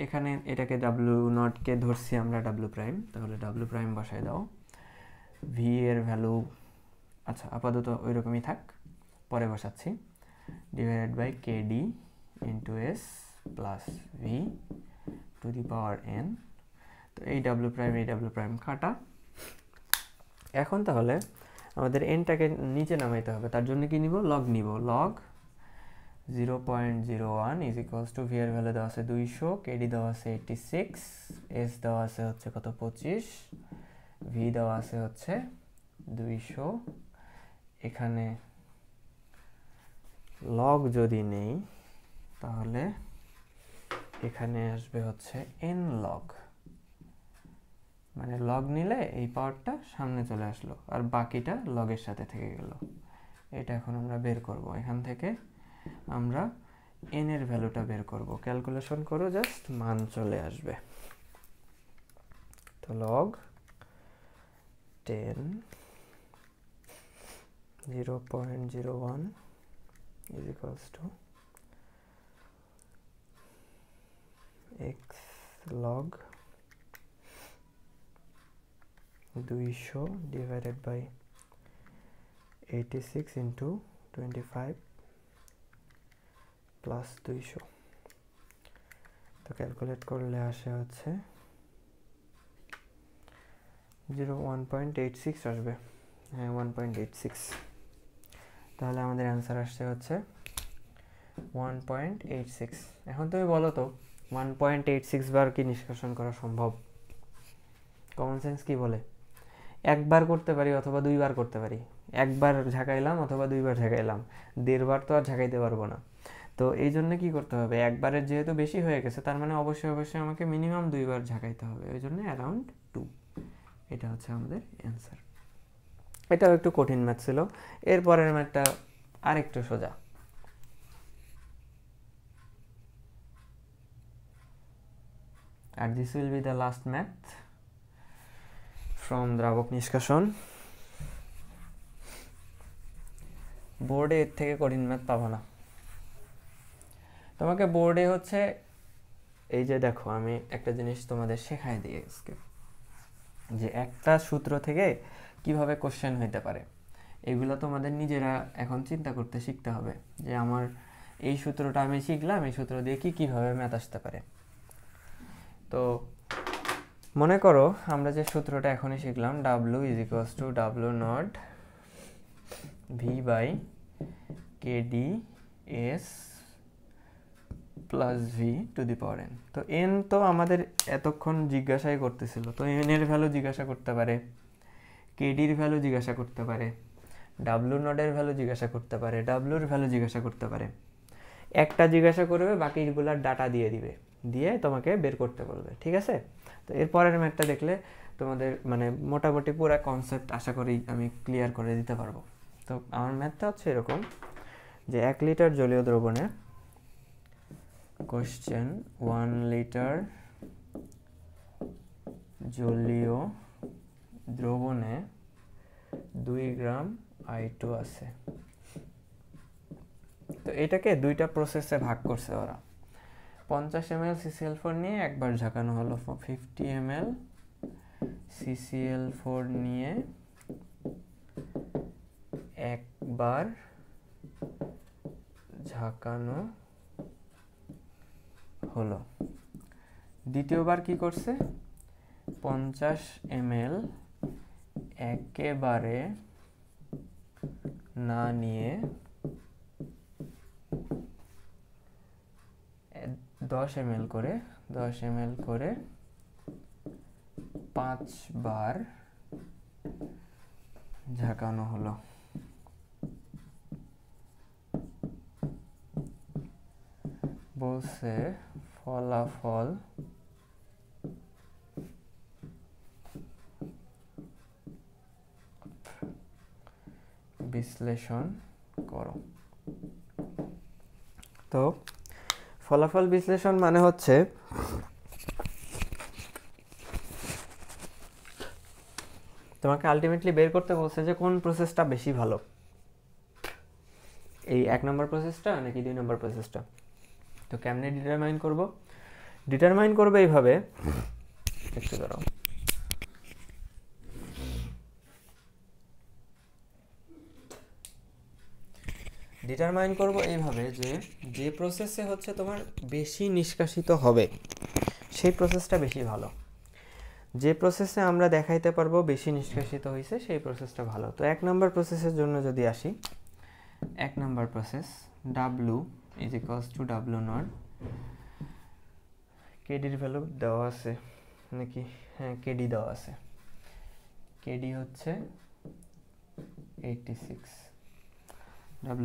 এখানে এটাকে W0 কে ধরছি আমরা ডাব্লু প্রাইম, তাহলে ডাব্লু প্রাইম বসায় দাও। ভি এর ভ্যালু, আচ্ছা আপাতত ওই রকমই থাক, পরে বসাচ্ছি, divided by KD into S plus V to the power n। তো এই ডাব্লু প্রাইম কাটা। এখন তাহলে আমাদের এনটাকে নিচে নামাইতে হবে, তার জন্য কি নিব? লগ নিব। লগ 0.01 = ভি এর ভ্যালু দেওয়া আছে 200, KD দেওয়া আছে 86, S দেওয়া আছে হচ্ছে কত? 25, ভি দেওয়া আছে হচ্ছে 200। এখানে লগ যদি নেই তাহলে এখানে আসবে হচ্ছে n লগ, মানে লগ নিলে এই পাওয়ারটা সামনে চলে আসলো আর বাকিটা লগের সাথে থেকে গেল। এটা এখন আমরা বের করব, এখান থেকে আমরা n এর ভ্যালুটা বের করব। ক্যালকুলেশন করো, জাস্ট মান চলে আসবে। তো log 10 0.01 = x log 200 divided by 86 into 25 plus 200। তো ক্যালকুলেট করলে আসে হচ্ছে 1.86 আসবে। হ্যাঁ 1.86, তাহলে আমাদের অ্যান্সার আসছে হচ্ছে 1.86। এখন তুমি বলো তো 1.86 বার কি নিষ্কাশন করা সম্ভব? কমন সেন্স কি বলে? একবার করতে পারি অথবা দুইবার করতে পারি, একবার ঝাঁকাইলাম অথবা দুইবার ঝাঁকাইলাম, 1.5 বার তো আর ঝাঁকাইতে পারবো না। তো এই জন্য কী করতে হবে, একবারের যেহেতু বেশি হয়ে গেছে তার মানে অবশ্যই আমাকে মিনিমাম 2 বার ঝাঁকাইতে হবে, ওই জন্য অ্যারাউন্ড 2। এটা হচ্ছে আমাদের অ্যান্সার। এটাও একটু কঠিন ম্যাথ ছিল। এরপরের ম্যাথটা আরেকটু সোজা। আর this will be the last math from দ্রাবক নিষ্কাশন। বোর্ডে এর থেকে কঠিন ম্যাথ পাবো না। তোমাকে বোর্ডে হচ্ছে এই যে দেখো, আমি একটা জিনিস তোমাদের শেখাই দিই আজকে, যে একটা সূত্র থেকে কিভাবে কোশ্চেন হইতে পারে। এগুলো তোমাদের নিজেরা এখন চিন্তা করতে শিখতে হবে, যে আমার এই সূত্রটা আমি শিখলাম, এই সূত্র দিয়ে কীভাবে ম্যাথ আসতে পারে। তো মনে করো আমরা যে সূত্রটা এখনই শিখলাম, W = W not V by KD S plus V to the power n। তো n তো আমাদের এতক্ষণ জিজ্ঞাসাই করতেছিল, তো n এর ভ্যালু জিজ্ঞাসা করতে পারে, KD-র ভ্যালু জিজ্ঞাসা করতে পারে, W নটের ভ্যালু জিজ্ঞাসা করতে পারে, W-র ভ্যালু জিজ্ঞাসা করতে পারে। একটা জিজ্ঞাসা করবে, বাকিগুলার ডাটা দিয়ে দিবে, দিয়ে তোমাকে বের করতে বলবে, ঠিক আছে? তো এরপরের ম্যাথটা দেখলে তোমাদের মানে মোটামুটি পুরো কনসেপ্ট আশা করি আমি ক্লিয়ার করে দিতে পারবো। তো আমার ম্যাথটা হচ্ছে এরকম, যে 1 লিটার জলীয় দ্রবণে কোশ্চেন 1 লিটার জলীয় দ্রবণে 2 গ্রাম I2 আছে। তো এটাকে দুইটা প্রসেসে ভাগ করছে ওরা। 50 ml CCl4 নিয়ে একবার ঝাঁকানো হলো, 50 ml CCl4 নিয়ে একবার ঝাঁকানো হলো। দ্বিতীয়বার কি করছে, 50 ml একেবারে না নিয়ে 10 ml করে 5 বার ঝাঁকানো হলো। বলছে ফলাফল বিশ্লেষণ করো। তো ফলাফল বিশ্লেষণ মানে হচ্ছে তোমাকে আলটিমেটলি বের করতে বলছে যে কোন প্রসেসটা বেশি ভালো, এই 1 নম্বর প্রসেসটা নাকি 2 নম্বর প্রসেসটা। তো কেমনে ডিটারমাইন করবে এইভাবে, একটু দাঁড়াও। ডিটারমাইন করব এইভাবে, যে প্রসেসে হচ্ছে তোমার বেশি নিষ্কাশিত হবে সেই প্রসেসটা বেশি ভালো, যে প্রসেসে আমরা দেখাইতে পারবো বেশি নিষ্কাশিত হয়েছে সেই প্রসেসটা ভালো। তো 1 নম্বর প্রসেসের জন্য যদি আসি, 1 নম্বর প্রসেস W = W নট, KD-র ভ্যালু দেওয়া আছে নাকি, হ্যাঁ KD দেওয়া আছে, KD হচ্ছে 86,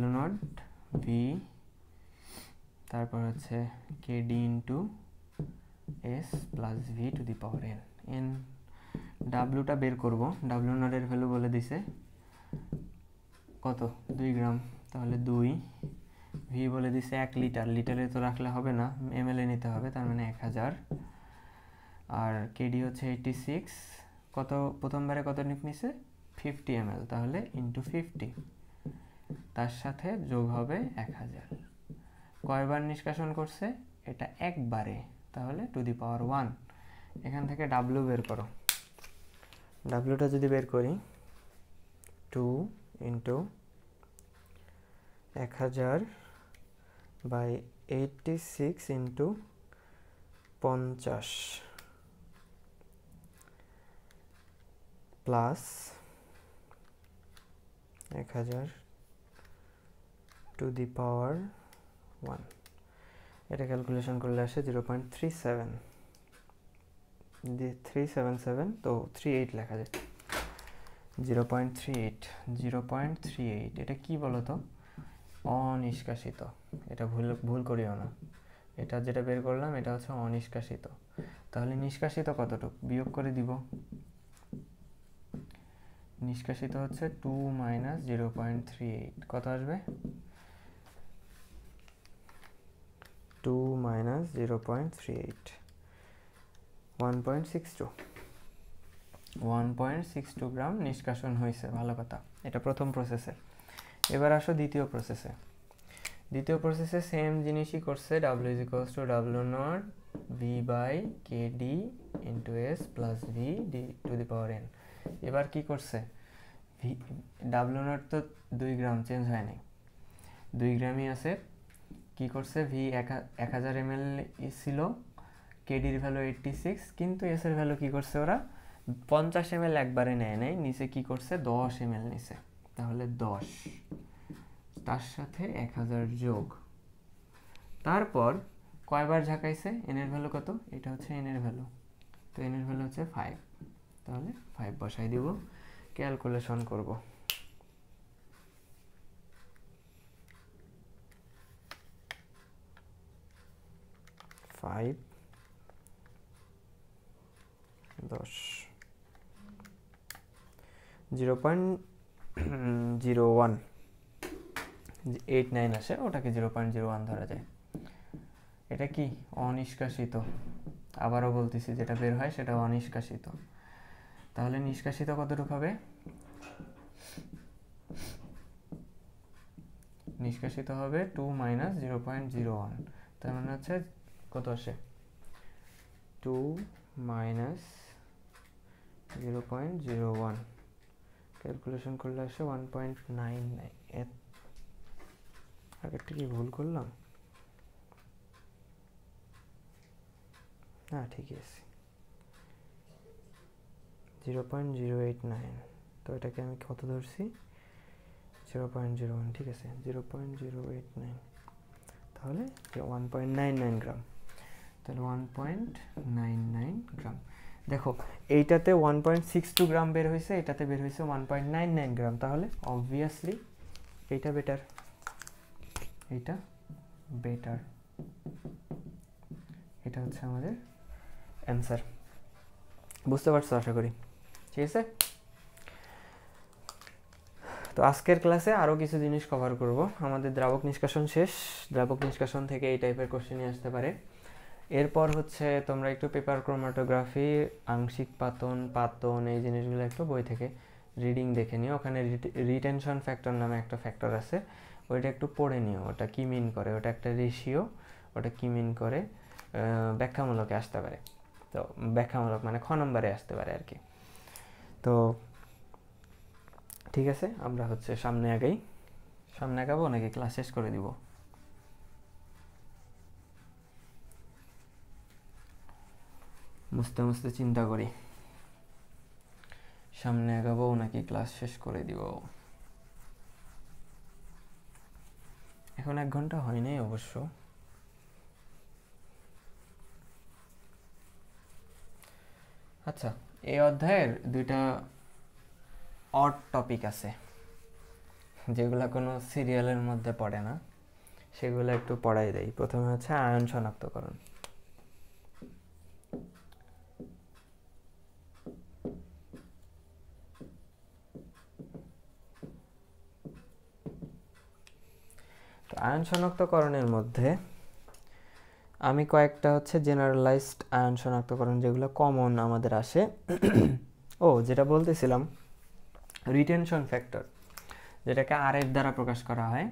W নট V, তারপর হচ্ছে KD into S plus V to the power n। ডাব্লুটা বের করব, W নটের ভ্যালু বলে দিছে কত, 2 গ্রাম, তাহলে 2, V বলে দিছে 1 লিটার, লিটারে তো রাখলে হবে না, ml এ নিতে হবে, তার মানে 1000। আর KD হচ্ছে 86, কত প্রথমবারে কত নিছে 50 ml, তাহলে ইন্টু 50, তার সাথে যোগ হবে 1000। কয়বার নিষ্কাশন করছে, এটা একবারে, তাহলে টু দি পাওয়ার 1। এখান থেকে W বের করো, Wটা যদি বের করি 2 into 1000 by 86 into 50 plus 1000 to the power 1, এটা ক্যালকুলেশন করলে আসে 0.37, 377, তো 38 লেখা যায়। 0.38, এটা কি বলতো? অনিষ্কাশিত। এটা ভুল করিও না, এটা যেটা বের করলাম এটা হচ্ছে অনিষ্কাশিত। তাহলে নিষ্কাশিত কতটুকু বিয়োগ করে দিব। নিষ্কাশিত হচ্ছে 2 - 0.38, কত আসবে? 2 - 0.38, 1.62 গ্রাম নিষ্কাশন হয়েছে। ভালো কথা, এটা প্রথম প্রসেসে। এবার আসো দ্বিতীয় প্রসেসে। দ্বিতীয় প্রসেসে সেম জিনিসই করছে, W = W0 V/KD × S + V d⁴ n। এবার কি করছে? W0 তো 2 গ্রাম, চেঞ্জ হয় নাই, 2 গ্রামই আছে। কি করছে? V 1000 ml ছিল, KD এর ভ্যালু 86, কিন্তু S এর ভ্যালু কি করছে ওরা? 50 ml একবারে নেয় নাই, নিচে কি করছে? 10 ml নিছে। তাহলে 10, তার সাথে 1000 যোগ, তারপর কয়বার ঝাঁকাইছে? n এর ভ্যালু কত? এটা হচ্ছে n এর ভ্যালু, তো n এর ভ্যালু হচ্ছে 5, তাহলে 5 বসাই দিব, ক্যালকুলেশন করব। ফাইভ 10 0.0189 আসে, ওটাকে 0.01 ধরা যায়। এটা কি? অনিষ্কাশিত। আবারও বলতেছি, যেটা বের হয় সেটা অনিষ্কাশিত। তাহলে নিষ্কাশিত কতটুকু হবে? নিষ্কাশিত হবে 2 - 0.01, তার মানে হচ্ছে কত আসে? 2 - 0.01, ক্যালকুলেশন করলে আসে 1.99। আগেরটা কি ভুল করলাম? না, ঠিকই আছে, 0.089। তো এটাকে আমি কত ধরছি? 0.01, ঠিক আছে, 0.089, তাহলে 1.99 গ্রাম। তাহলে 1.99 গ্রাম। দেখো, এইটাতে 1.62 গ্রাম বের হয়েছে, এটাতে বের হয়েছে 1.99 গ্রাম, তাহলে অবভিয়াসলি এইটা বেটার, এইটা বেটার। এটা হচ্ছে আমাদের অ্যান্সার। বুঝতে পারছো আশা করি, ঠিক আছে? তো আজকের ক্লাসে আরও কিছু জিনিস কভার করব। আমাদের দ্রাবক নিষ্কাশন শেষ, দ্রাবক নিষ্কাশন থেকে এই টাইপের কোশ্চেনই আসতে পারে। এরপর হচ্ছে তোমরা একটু পেপার ক্রোমাটোগ্রাফি, আংশিক পাতন এই জিনিসগুলো একটু বই থেকে রিডিং দেখে নিও। ওখানে রিটেনশন ফ্যাক্টর নামে একটা ফ্যাক্টর আছে, ওইটা একটু পড়ে নিও, ওটা কি মিন করে, ওটা একটা রেশিও, ওটা কি মিন করে, ব্যাখ্যামূলকে আসতে পারে। তো ব্যাখ্যামূলক মানে খ নম্বরে আসতে পারে আর কি। তো ঠিক আছে, আমরা হচ্ছে সামনে আগাবো নাকি ক্লাস শেষ করে দিব? মুছতে চিন্তা করি, সামনে আগাবো নাকি ক্লাস শেষ করে দিব। এখন 1 ঘন্টা হয় নাই অবশ্য। আচ্ছা, এই অধ্যায়ের 2টা অড টপিক আছে, যেগুলো কোনো সিরিয়ালের মধ্যে পড়ে না, সেগুলো একটু পড়াই দেয়। প্রথমে হচ্ছে আয়ন শনাক্তকরণ। তো আয়ন শনাক্তকরণের মধ্যে আমি কয়েকটা হচ্ছে জেনারেলাইজড আয়ন শনাক্তকরণ, যেগুলো কমন আমাদের আসে। যেটা বলতেছিলাম, রিটেনশন ফ্যাক্টর, যেটাকে আর এর দ্বারা প্রকাশ করা হয়,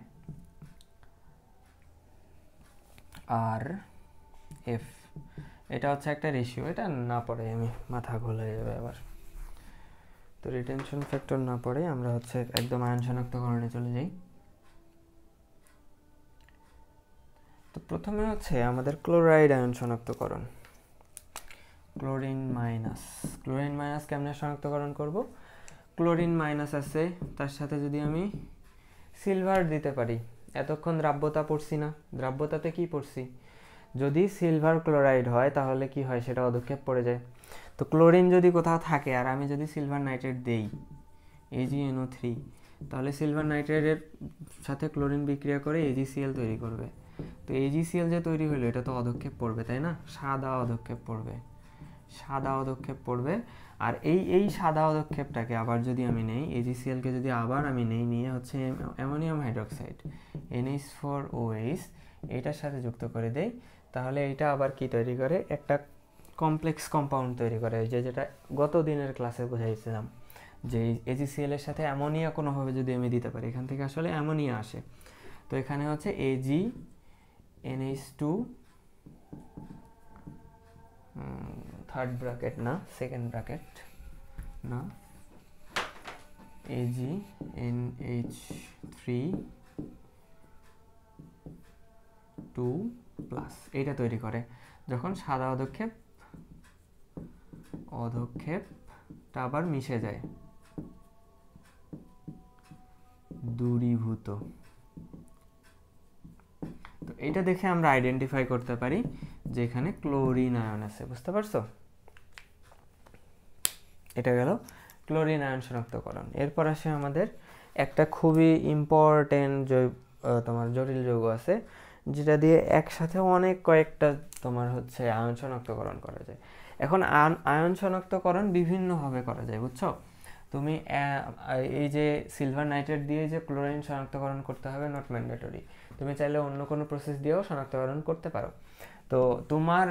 আর এফ, এটা হচ্ছে একটা রেশিও। এটা না পড়ে আমি মাথা ঘোলা যাবে আবার। তো রিটেনশন ফ্যাক্টর না পড়ে আমরা হচ্ছে একদম আয়ন শনাক্তকরণে চলে যাই। তো প্রথমে হচ্ছে আমাদের ক্লোরাইড আয়ন শনাক্তকরণ। ক্লোরিন মাইনাস কেমনে শনাক্তকরণ করব? ক্লোরিন মাইনাস আছে, তার সাথে যদি আমি সিলভার দিতে পারি, এতক্ষণ দ্রাব্যতা পড়ছি না, দ্রাব্যতাতে কি পড়ছি, যদি সিলভার ক্লোরাইড হয় তাহলে কি হয়, সেটা অধক্ষেপ পড়ে যায়। তো ক্লোরিন যদি কোথাও থাকে আর আমি যদি সিলভার নাইট্রেট দেই AgNO3, তাহলে সিলভার নাইট্রেটের সাথে ক্লোরিন বিক্রিয়া করে AgCl তৈরি করবে। তো AgCl যে তৈরি হলো এটা তো অধক্ষেপ পড়বে, তাই না, সাদা অধক্ষেপ পড়বে, সাদা অধক্ষেপ পড়বে। আর এই সাদা অধক্ষেপটাকে আবার যদি আমি নেই, AgClকে যদি আবার আমি নিয়ে হচ্ছে অ্যামোনিয়াম হাইড্রোক্সাইড NH4OH এটার সাথে যুক্ত করে দেই, তাহলে এটা আবার কি তৈরি করে, একটা কমপ্লেক্স কম্পাউন্ড তৈরি করে, যেটা গত দিনের ক্লাসে বোঝাইছিলাম, যে AgCl এর সাথে অ্যামোনিয়া কোনোভাবে যদি আমি দিতে পারি, এখান থেকে আসলে অ্যামোনিয়া আসে। তো এখানে হচ্ছে AgNH2 থার্ড ব্র্যাকেট না, সেকেন্ড ব্র্যাকেট না, AgNH3 এইটা তৈরি করে যখন সাদা অধক্ষেপটা আবার মিশে যায়, দূরীভূত। তো এটা দেখে আমরা আইডেন্টিফাই করতে পারি যে এখানে ক্লোরিন আয়ন আছে, বুঝতে পারছো? এটা গেল ক্লোরিন আয়ন শনাক্তকরণ। এরপর আসে আমাদের একটা খুবই ইম্পর্টেন্ট তোমার জটিল যৌগ আছে, যেটা দিয়ে একসাথে অনেক কয়েকটা তোমার হচ্ছে আয়ন শনাক্তকরণ করা যায়। এখন আয়ন শনাক্তকরণ বিভিন্নভাবে করা যায়, বুঝছো? তুমি এই যে সিলভার নাইট্রেট দিয়ে যে ক্লোরিন শনাক্তকরণ করতে হবে, নট ম্যান্ডেটরি, তুমি চাইলে অন্য কোনো প্রসেস দিয়েও শনাক্তকরণ করতে পারো। তো তোমার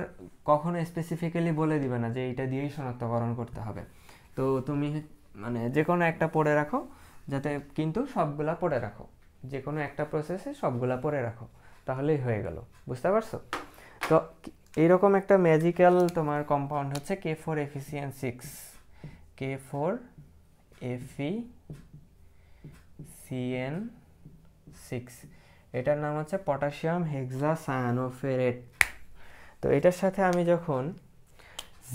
কখনো স্পেসিফিক্যালি বলে দিবে না যে এইটা দিয়েই শনাক্তকরণ করতে হবে, তো তুমি মানে যে কোনো একটা পড়ে রাখো, যাতে কিন্তু সবগুলা পড়ে রাখো, যে কোনো একটা প্রসেসে সবগুলা পড়ে রাখো, তাহলেই হয়ে গেল, বুঝতে পারছো? তো এইরকম একটা ম্যাজিক্যাল তোমার কম্পাউন্ড হচ্ছে K4FeCN6, K4FeCN6, এটার নাম হচ্ছে পটাশিয়াম হেক্সাসায়ানোফেরেট। তো এটার সাথে আমি যখন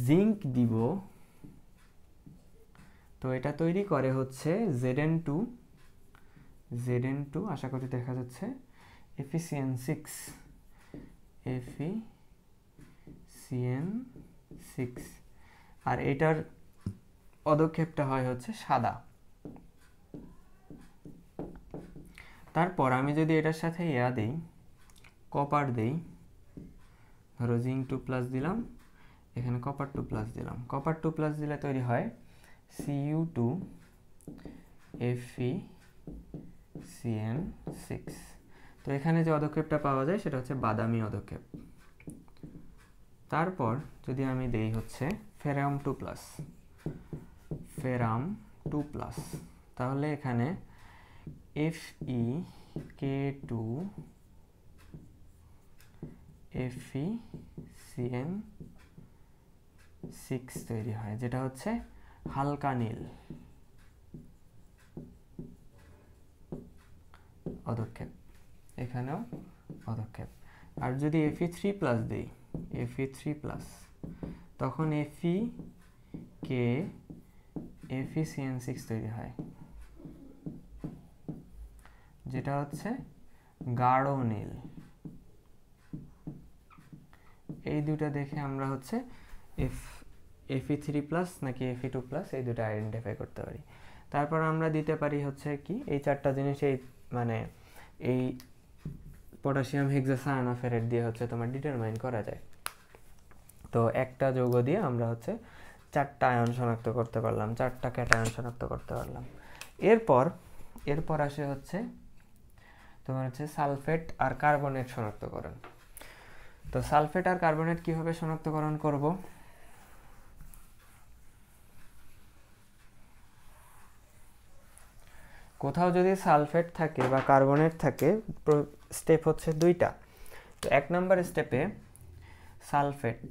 জিঙ্ক দিব, তো এটা তৈরি করে হচ্ছে Zn2, আশা করি দেখা যাচ্ছে, FeCN6, আর এটার পদক্ষেপটা হয় হচ্ছে সাদা। তারপর আমি যদি এটার সাথে দেই, কপার দেই, ধরো জিঙ্ক 2+ দিলাম, এখানে কপার 2+ দিলাম, কপার 2+ দিলে তৈরি হয় Cu2FeCN6। তো এখানে যে অধক্ষেপটা পাওয়া যায় সেটা হচ্ছে বাদামি অধক্ষেপ। তারপর যদি আমি দেই হচ্ছে ফেরাম 2+, তাহলে এখানে FeK2FeCN6 তৈরি হয়, যেটা হচ্ছে হালকা নীল অধক্ষেপ, এখানেও অধক্ষেপ। আর যদি Fe3+ দেই, Fe3+, তখন FeCN6 তৈরি হয়, যেটা হচ্ছে গাঢ় নীল। এই দুটো দেখে আমরা হচ্ছে Fe3+ নাকি Fe2+ এই দুটো আইডেন্টিফাই করতে পারি। তারপর আমরা দিতে পারি হচ্ছে কি, এই চারটা জিনিস মানে এই পটাশিয়াম হেক্সাসায়ানোফেরেট দিয়ে হচ্ছে তোমার ডিটারমাইন করা যায়। তো একটা যৌগ দিয়ে আমরা হচ্ছে চারটা আয়ন শনাক্ত করতে পারলাম, চারটা ক্যাটায়ন শনাক্ত করতে পারলাম। এরপর আসে হচ্ছে তোমার হচ্ছে সালফেট আর কার্বনেট শনাক্তকরণ। তো সালফেট আর কার্বনেট কিভাবে শনাক্তকরণ করব? কোথাও যদি সালফেট থাকে বা কার্বনেট থাকে, স্টেপ হচ্ছে দুইটা। তো 1 নম্বর স্টেপে সালফেট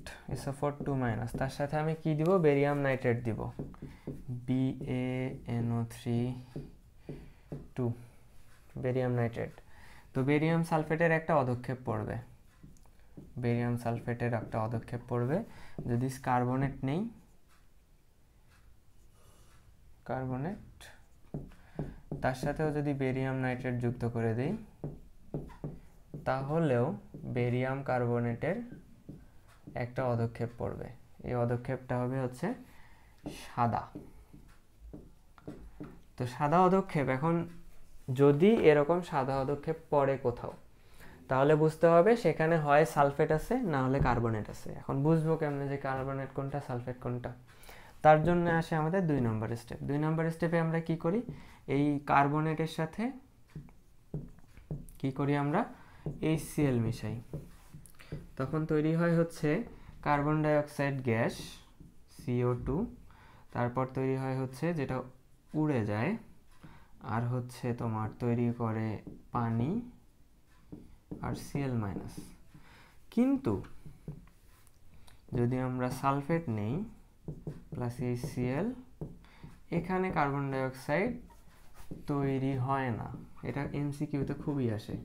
SO4 2-, তার সাথে আমি কি দিব, বেরিয়াম নাইট্রেট দিব, BaNO3 বেরিয়াম নাইট্রেট। তো বেরিয়াম সালফেটের একটা অধক্ষেপ পড়বে, যদি কার্বনেট নেই, কার্বনেট, তার সাথেও যদি বেরিয়াম নাইট্রেট যুক্ত করে দিই তাহলেও বেরিয়াম কার্বনেটের একটা অধক্ষেপ পড়বে। এই অধক্ষেপটা হবে হচ্ছে সাদা। তো সাদা অধক্ষেপ, এখন যদি এরকম সাদা অধক্ষেপ পড়ে কোথাও, তাহলে বুঝতে হবে সেখানে হয় সালফেট আছে, না হলে কার্বনেট আছে। এখন বুঝবো কেমনে যে কার্বনেট কোনটা সালফেট কোনটা? তার জন্য আসে আমাদের 2 নম্বর স্টেপ। 2 নম্বর স্টেপে আমরা কি করি, এই কার্বনেটের সাথে কি করি, আমরা HCl মিশাই। তখন তৈরি হয় হচ্ছে carbon die oxide gas CO2, তারপর তৈরি হয় হচ্ছে যেটা উড়ে যায়, আর হচ্ছে তোমার তৈরি করে পানি আর Cl-। কিন্তু যদি আমরা সালফেট নেই প্লাস HCl, এখানে কার্বন ডাই অক্সাইড তৈরি হয় না। এটা MCQতে খুবই আসে,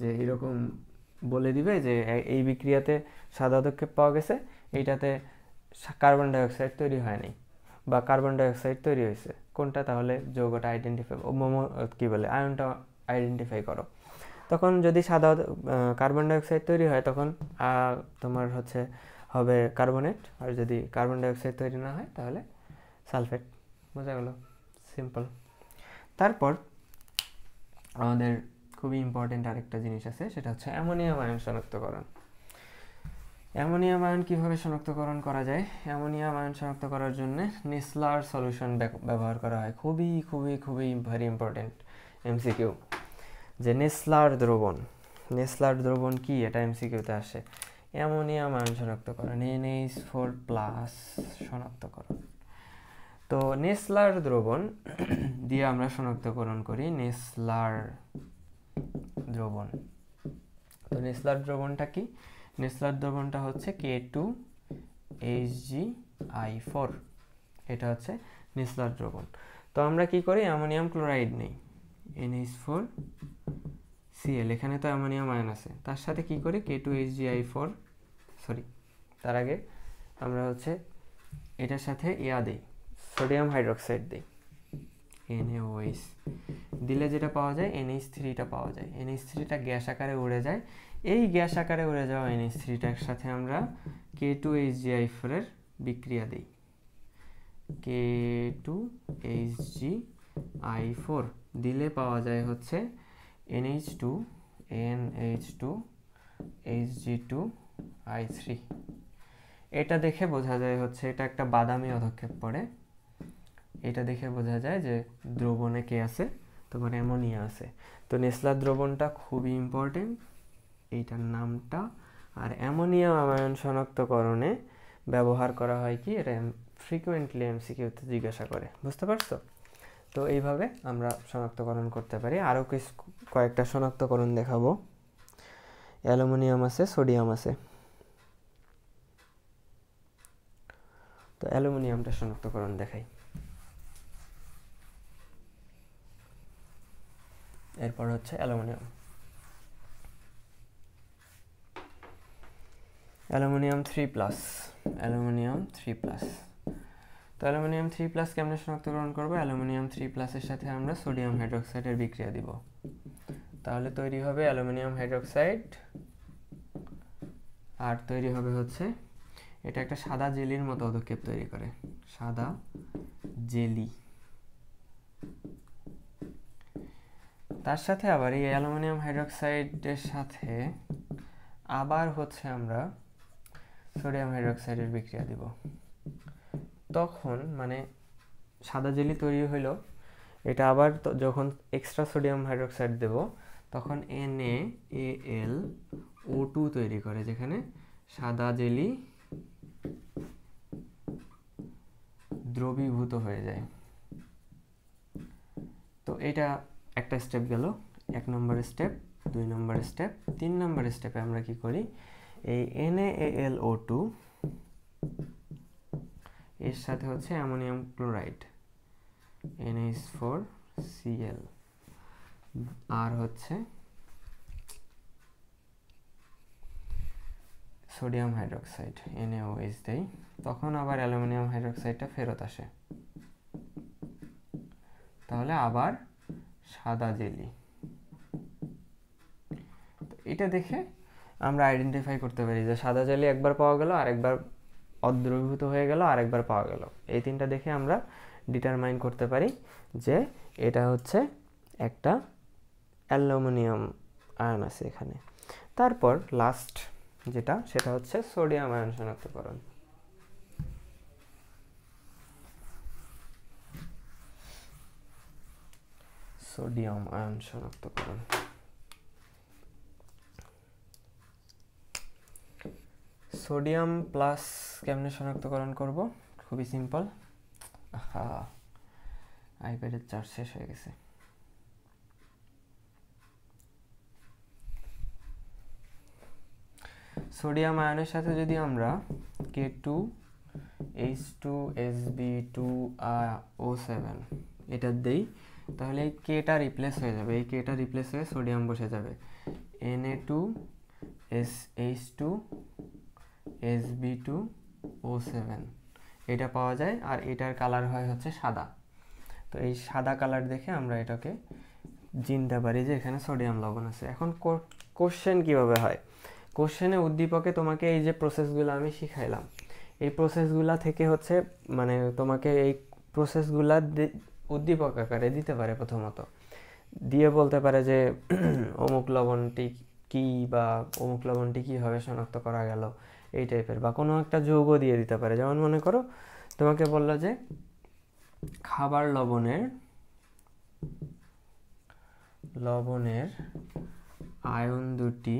যে এরকম বলে দিবে যে এই বিক্রিয়াতে সাদা অধক্ষেপ পাওয়া গেছে, এইটাতে কার্বন ডাই অক্সাইড তৈরি হয়নি বা কার্বন ডাই অক্সাইড তৈরি হয়েছে কোনটা, তাহলে যৌগটা আইডেন্টিফাই কি বলে আয়নটা আইডেন্টিফাই করো। তখন যদি সাদা কার্বন ডাই অক্সাইড তৈরি হয় তখন তোমার হচ্ছে হবে কার্বনেট, আর যদি কার্বন ডাই অক্সাইড তৈরি না হয় তাহলে সালফেট। বোঝা গেল? সিম্পল। তারপর আমাদের খুবই ইম্পর্টেন্ট আরেকটা জিনিস আছে, সেটা হচ্ছে অ্যামোনিয়াম আয়ন শনাক্তকরণ। অ্যামোনিয়াম আয়ন কীভাবে শনাক্তকরণ করা যায়? অ্যামোনিয়াম আয়ন শনাক্ত করার জন্য নেসলার সলিউশন ব্যবহার করা হয়। খুবই খুবই খুবই ভেরি ইম্পর্টেন্ট MCQ, যে নেসলার দ্রবণ। নেসলার দ্রবণ কি, এটা MCQতে আসে। অ্যামোনিয়াম আয়ন শনাক্তকরণ, NH4+ শনাক্তকরণ। তো নেসলার দ্রবণ দিয়ে আমরা শনাক্তকরণ করি নেসলার দ্রবণ। তো নেসলার দ্রবণটা কি? নেসলার দ্রবণটা হচ্ছে K2HgI4, এটা হচ্ছে নেসলার দ্রবণ। তো আমরা কি করি, অ্যামোনিয়াম ক্লোরাইড নেই, NH4Cl, এখানে তো অ্যামোনিয়াম আয়ন আছে, তার সাথে কি করি K2HgI4, তার আগে আমরা হচ্ছে এটার সাথে দিই, সোডিয়াম হাইড্রোক্সাইড দিই, NaOH দিলে যেটা পাওয়া যায় NH3টা পাওয়া যায়। NH3টা গ্যাস আকারে উড়ে যায়। এই গ্যাস আকারে উড়ে যাওয়া NH3টার সাথে আমরা K2HgI4 এর বিক্রিয়া দিই, K2HgI4 দিলে পাওয়া যায় হচ্ছে NH2 Hg2 এটা দেখে বোঝা যায় হচ্ছে এটা একটা বাদামি অধক্ষেপ পড়ে। এটা দেখে বোঝা যায় যে দ্রবণে কে আছে, তোমার অ্যামোনিয়া আছে। তো নেসলার দ্রবণটা খুবই ইম্পর্টেন্ট, এইটার নামটা। আর অ্যামোনিয়া আয়ন শনাক্তকরণে ব্যবহার করা হয় কি, এটা ফ্রিকুয়েন্টলি MCQতে জিজ্ঞাসা করে। বুঝতে পারছো? তো এইভাবে আমরা শনাক্তকরণ করতে পারি। আরও কয়েকটা শনাক্তকরণ দেখাবো। অ্যালুমিনিয়াম আছে, সোডিয়াম আছে। তো অ্যালুমিনিয়ামটা শনাক্তকরণ দেখাই। এরপর হচ্ছে অ্যালুমিনিয়াম। Aluminium 3+, aluminium 3+। তো অ্যালুমিনিয়াম 3+ কেমনে শনাক্তকরণ করবো? অ্যালুমিনিয়াম 3+ এর সাথে আমরা সোডিয়াম হাইড্রোক্সাইডের বিক্রিয়া দিব, তাহলে তৈরি হবে অ্যালুমিনিয়াম হাইড্রোক্সাইড, আর তৈরি হবে হচ্ছে এটা একটা সাদা জেলির মতো অধক্ষেপ তৈরি করে, সাদা জেলি। তার সাথে আবার এই অ্যালুমিনিয়াম হাইড্রোক্সাইডের সাথে আবার হচ্ছে আমরা সোডিয়াম হাইড্রোক্সাইডের বিক্রিয়া দিব। তখন মানে সাদা জেলি তৈরি হইলো, এটা আবার যখন এক্সট্রা সোডিয়াম হাইড্রোক্সাইড দেব তখন NaAlO2 তৈরি করে, যেখানে সাদা জেলি দ্রবীভূত হয়ে যায়। তো এটা একটা স্টেপ গেল, 1 নম্বর স্টেপ, 2 নম্বর স্টেপ। 3 নম্বর স্টেপে আমরা কি করি, এই NaAlO2 এর সাথে হচ্ছে অ্যামোনিয়াম ক্লোরাইড NH4Cl আর হচ্ছে সোডিয়াম হাইড্রোক্সাইড NaOH দেই, তখন আবার অ্যালুমিনিয়াম হাইড্রোক্সাইডটা ফেরত আসে। তাহলে আবার সাদা জেলি। এটা দেখে আমরা আইডেন্টিফাই করতে পারি যে সাদা জেলি একবার পাওয়া গেল, আরেকবার অদ্রবীভূত হয়ে গেল, আরেকবার পাওয়া গেল। এই তিনটা দেখে আমরা ডিটারমাইন করতে পারি যে এটা হচ্ছে একটা অ্যালুমিনিয়াম আয়ন আছে এখানে। তারপর লাস্ট যেটা, সেটা হচ্ছে সোডিয়াম আয়ন শনাক্তকরণ। সোডিয়াম আয়ন শনাক্তকরণ। সোডিয়াম প্লাস কেমনে শনাক্তকরণ করব? খুবই সিম্পল। আইপ্যাডের চার্জ শেষ হয়ে গেছে। সোডিয়াম আয়নের সাথে যদি আমরা K2H2SB2O7 এটা দেই, তাহলে এই কেটা রিপ্লেস হয়ে যাবে, এই কেটা রিপ্লেস হয়ে সোডিয়াম বসে যাবে। Na2SH2SB2O7 এটা পাওয়া যায়, আর এটার কালার হয় হচ্ছে সাদা। তো এই সাদা কালার দেখে আমরা এটাকে চিনতে পারি যে এখানে সোডিয়াম লবণ আছে। এখন কোশ্চেন কিভাবে হয়? কোশ্চেনে উদ্দীপকে তোমাকে এই যে প্রসেসগুলো আমি শিখাইলাম, এই প্রসেসগুলা থেকে হচ্ছে মানে তোমাকে এই প্রসেসগুলা উদ্দীপক আকারে দিতে পারে। প্রথমত দিয়ে বলতে পারে যে অমুক লবণটি কি, বা অমুক লবণটি কীভাবে শনাক্ত করা গেল, এই টাইপের। বা কোনো একটা যৌগ দিয়ে দিতে পারে। যেমন মনে করো তোমাকে বললো যে খাবার লবণের আয়ন দুটি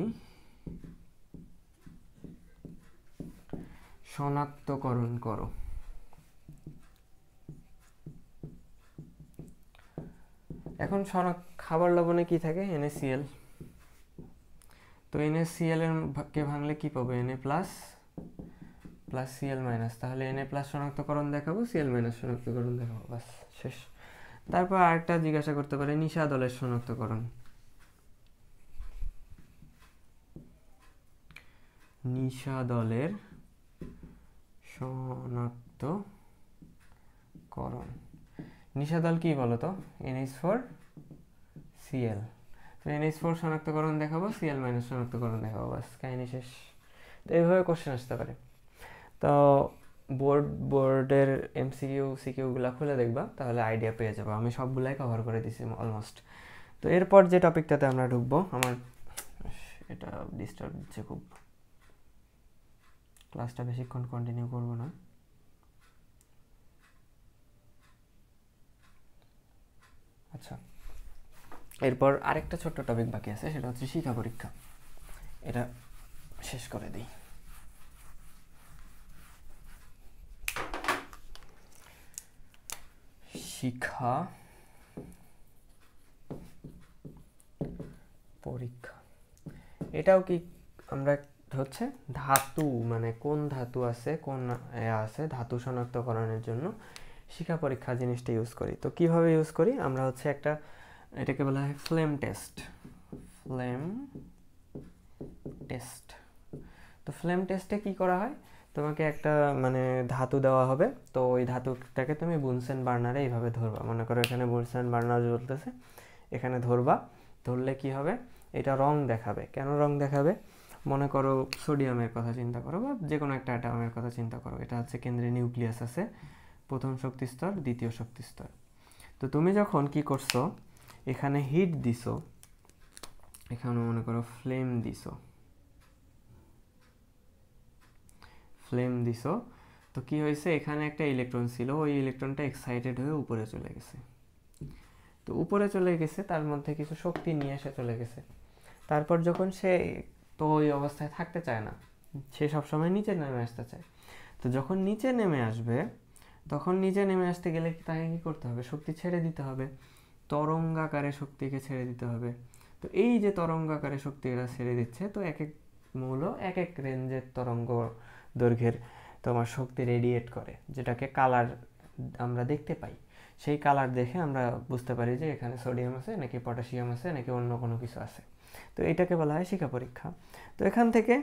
শনাক্তকরণ করো। এখন খাবার লবণে কি থাকে? NaCl। তো NaCl এর কে ভাঙলে কি পাবো? Na plus plus Cl minus. তাহলে Na প্লাস শনাক্তকরণ দেখাবো, Cl মাইনাস শনাক্তকরণ দেখাবো, বাস শেষ। তারপর আরেকটা জিজ্ঞাসা করতে পারে নিশা দলের শনাক্তকরণ। নিশা দলের শনাক্তকরণ। নিশা দল কি বলতো? NH4Cl। তো NH4 শনাক্তকরণ দেখাবো, Cl মাইনাস শনাক্তকরণ দেখাবো, বাস কাহিনী শেষ। তো এইভাবে কোশ্চেন আসতে পারে। তো বোর্ডের সিকিউগুলো খুলে দেখবা, তাহলে আইডিয়া পেয়ে যাবো। আমি সবগুলাই কভার করে দিছি অলমোস্ট। তো এরপর যে টপিকটাতে আমরা ঢুকবো, আমার এটা ডিস্টার্ব দিচ্ছে খুব, ক্লাসটা বেশিক্ষণ কন্টিনিউ করবো না। আচ্ছা, এরপর আরেকটা ছোট্ট টপিক বাকি আছে, সেটা হচ্ছে শিক্ষা পরীক্ষা। এটা শেষ করে দিই। শিক্ষা পরীক্ষা এটাও কি আমরা হচ্ছে ধাতু, মানে কোন ধাতু আছে, কোন আছে, ধাতু শনাক্তকরণের জন্য শিক্ষা পরীক্ষা জিনিসটা ইউজ করি। তো কিভাবে ইউজ করি? আমরা হচ্ছে একটা, এটাকে বলা হয় ফ্লেম টেস্ট। তো ফ্লেম টেস্টে কি করা হয়? তোমাকে একটা মানে ধাতু দেওয়া হবে, তো ওই ধাতুটাকে তুমি বুনসেন বার্নারে এইভাবে ধরবা। মনে করো এখানে বুনসেন বার্নার জ্বলতেছে, এখানে ধরবা। ধরলে কি হবে? এটা রং দেখাবে। কেন রং দেখাবে? মনে করো সোডিয়ামের কথা চিন্তা করো, বা যে কোনো একটা অ্যাটমের কথা চিন্তা করো। এটা হচ্ছে কেন্দ্রে নিউক্লিয়াস আছে, প্রথম শক্তি স্তর, দ্বিতীয় শক্তি স্তর। তো তুমি যখন কি করছো, এখানে হিট দিছো, এখানে মনে করো ফ্লেম দিছো, তো কি হয়েছে? এখানে একটা ইলেকট্রন ছিল, ওই ইলেকট্রনটা এক্সাইটেড হয়ে উপরে চলে গেছে। তো উপরে চলে গেছে, তার মধ্যে কিছু শক্তি নিয়ে এসে চলে গেছে। তারপর যখন সে তো ওই অবস্থায় থাকতে চায় না, সে সবসময় নিচে নেমে আসতে চায়। তো যখন নিচে নেমে আসবে, তখন নিচে নেমে আসতে গেলে তাকে কী করতে হবে? শক্তি ছেড়ে দিতে হবে, তরঙ্গাকারে শক্তিকে ছেড়ে দিতে হবে। তো এই যে তরঙ্গাকারে শক্তি এরা ছেড়ে দিচ্ছে, তো এক এক মৌল এক এক রেঞ্জের তরঙ্গ দৈর্ঘ্যের তোমার শক্তি রেডিয়েট করে, যেটাকে কালার আমরা দেখতে পাই। সেই কালার দেখে আমরা বুঝতে পারি যে এখানে সোডিয়াম আছে নাকি পটাশিয়াম আছে নাকি অন্য কোনো কিছু আছে। তো এটাকে বলা হয় শিক্ষা পরীক্ষা। তো এখান থেকে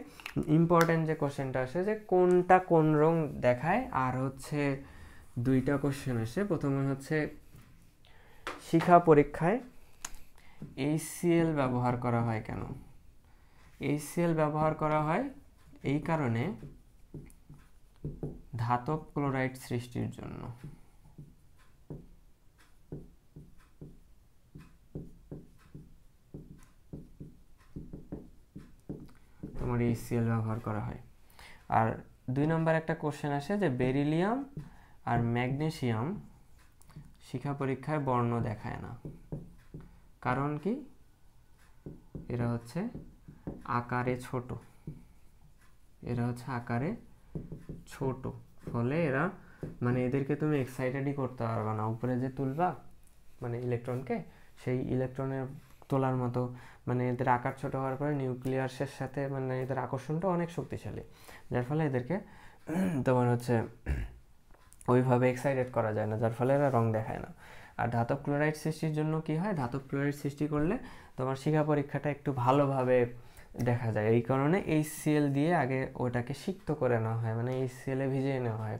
ইম্পর্টেন্ট যে কোশ্চেনটা আসে যে কোনটা কোন রং দেখায়, আর হচ্ছে দুইটা কোশ্চেন আসে। প্রথমে হচ্ছে শিখা পরীক্ষায় HCl ব্যবহার করা হয় কেন? HCl ব্যবহার করা হয় এই কারণে ধাতব ক্লোরাইড সৃষ্টির জন্য। তোমার HCl ব্যবহার করা হয়। আর 2 নম্বর একটা কোশ্চেন আসে যে বেরিলিয়াম আর ম্যাগনেসিয়াম শিখা পরীক্ষায় বর্ণ দেখায় না, কারণ কি? এরা হচ্ছে আকারে ছোট, ফলে এরা মানে এদেরকে তুমি এক্সাইটেডই করতে পারবে না। উপরে যে তুলবা মানে ইলেকট্রনকে, সেই ইলেকট্রনের তোলার মতো মানে এদের আকার ছোট হওয়ার পরে নিউক্লিয়াসের সাথে মানে এদের আকর্ষণটা অনেক শক্তিশালী, যার ফলে এদেরকে তোমার হচ্ছে ওইভাবে এক্সাইটেড করা যায় না, যার ফলে এরা রং দেখায় না। আর ধাতব ক্লোরাইড সৃষ্টির জন্য কি হয়? ধাতব ক্লোরাইড সৃষ্টি করলে তোমার শিখা পরীক্ষাটা একটু ভালোভাবে দেখা যায়। এই কারণে HCl দিয়ে আগে ওটাকে সিক্ত করে নেওয়া হয়, মানে HCl এ ভিজিয়ে নেওয়া হয়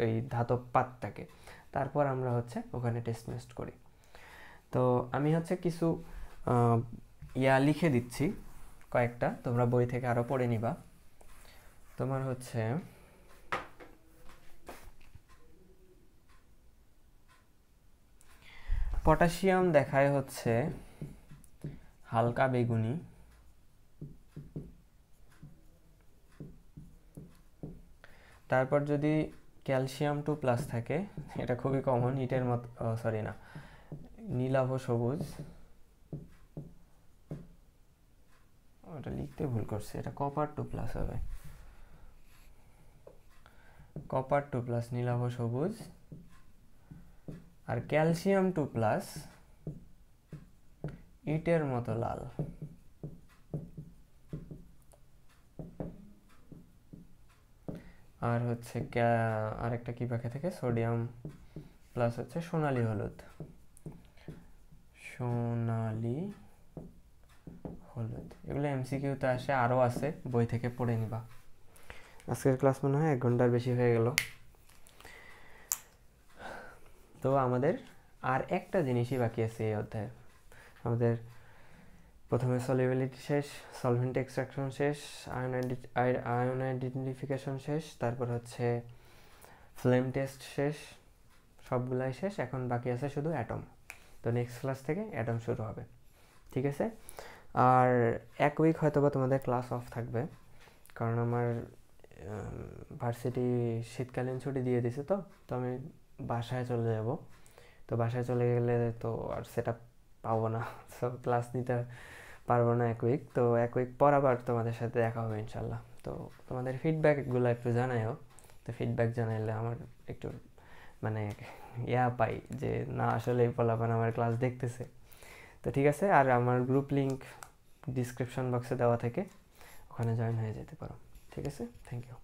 এই ধাতব পাতটাকে, তারপর আমরা হচ্ছে ওখানে টেস্ট মেস্ট করি। তো আমি হচ্ছে কিছু লিখে দিচ্ছি কয়েকটা, তোমরা বই থেকে আরও পড়ে নিবা। তোমার হচ্ছে পটাশিয়াম দেখায় হচ্ছে হালকা বেগুনি, তারপর যদি ক্যালসিয়াম 2+ থাকে, এটা খুবই কমন, ইটের মতো, সরি না, নীলাভ সবুজ, ওটা লিখতে ভুল করছি, এটা কপার 2+ হবে, কপার 2+ নীলাভ সবুজ। আর ক্যালসিয়াম 2+ ইটের মতো লাল। আর হচ্ছে আরেকটা কি পাখি থেকে সোডিয়াম প্লাস হচ্ছে সোনালী হলুদ, এগুলো MCQতে আসে, আরও আছে, বই থেকে পড়ে নিবা। আজকের ক্লাস মনে হয় 1 ঘন্টার বেশি হয়ে গেল। তো আমাদের আর একটা জিনিসই বাকি আছে এই অধ্যায়ে। আমাদের প্রথমে সলিবিলিটি শেষ, সলভেন্ট এক্সট্রাকশন শেষ, আয়ন আইডেন্টিফিকেশন শেষ, তারপর হচ্ছে ফ্লেম টেস্ট শেষ, সবগুলাই শেষ। এখন বাকি আছে শুধু অ্যাটম। তো নেক্সট ক্লাস থেকে অ্যাটম শুরু হবে, ঠিক আছে? আর 1 উইক হয়তো বা তোমাদের ক্লাস অফ থাকবে, কারণ আমার ভার্সিটি শীতকালীন ছুটি দিয়ে দিছে, তো আমি বাসায় চলে যাব। তো বাসায় চলে গেলে তো আর সেট আপ পাবো না, সো ক্লাস নিতে পারবো না 1 উইক। তো 1 উইক পর আবার তোমাদের সাথে দেখা হবে ইনশাল্লাহ। তো তোমাদের ফিডব্যাকগুলো একটু জানাইও। তো ফিডব্যাক জানাইলে আমার একটু মানে পাই যে না আসলে এই পোলাপান আমার ক্লাস দেখতেছে। তো ঠিক আছে, আর আমার গ্রুপ লিঙ্ক ডিসক্রিপশন বক্সে দেওয়া থেকে ওখানে জয়েন হয়ে যেতে পারো, ঠিক আছে? Thank you.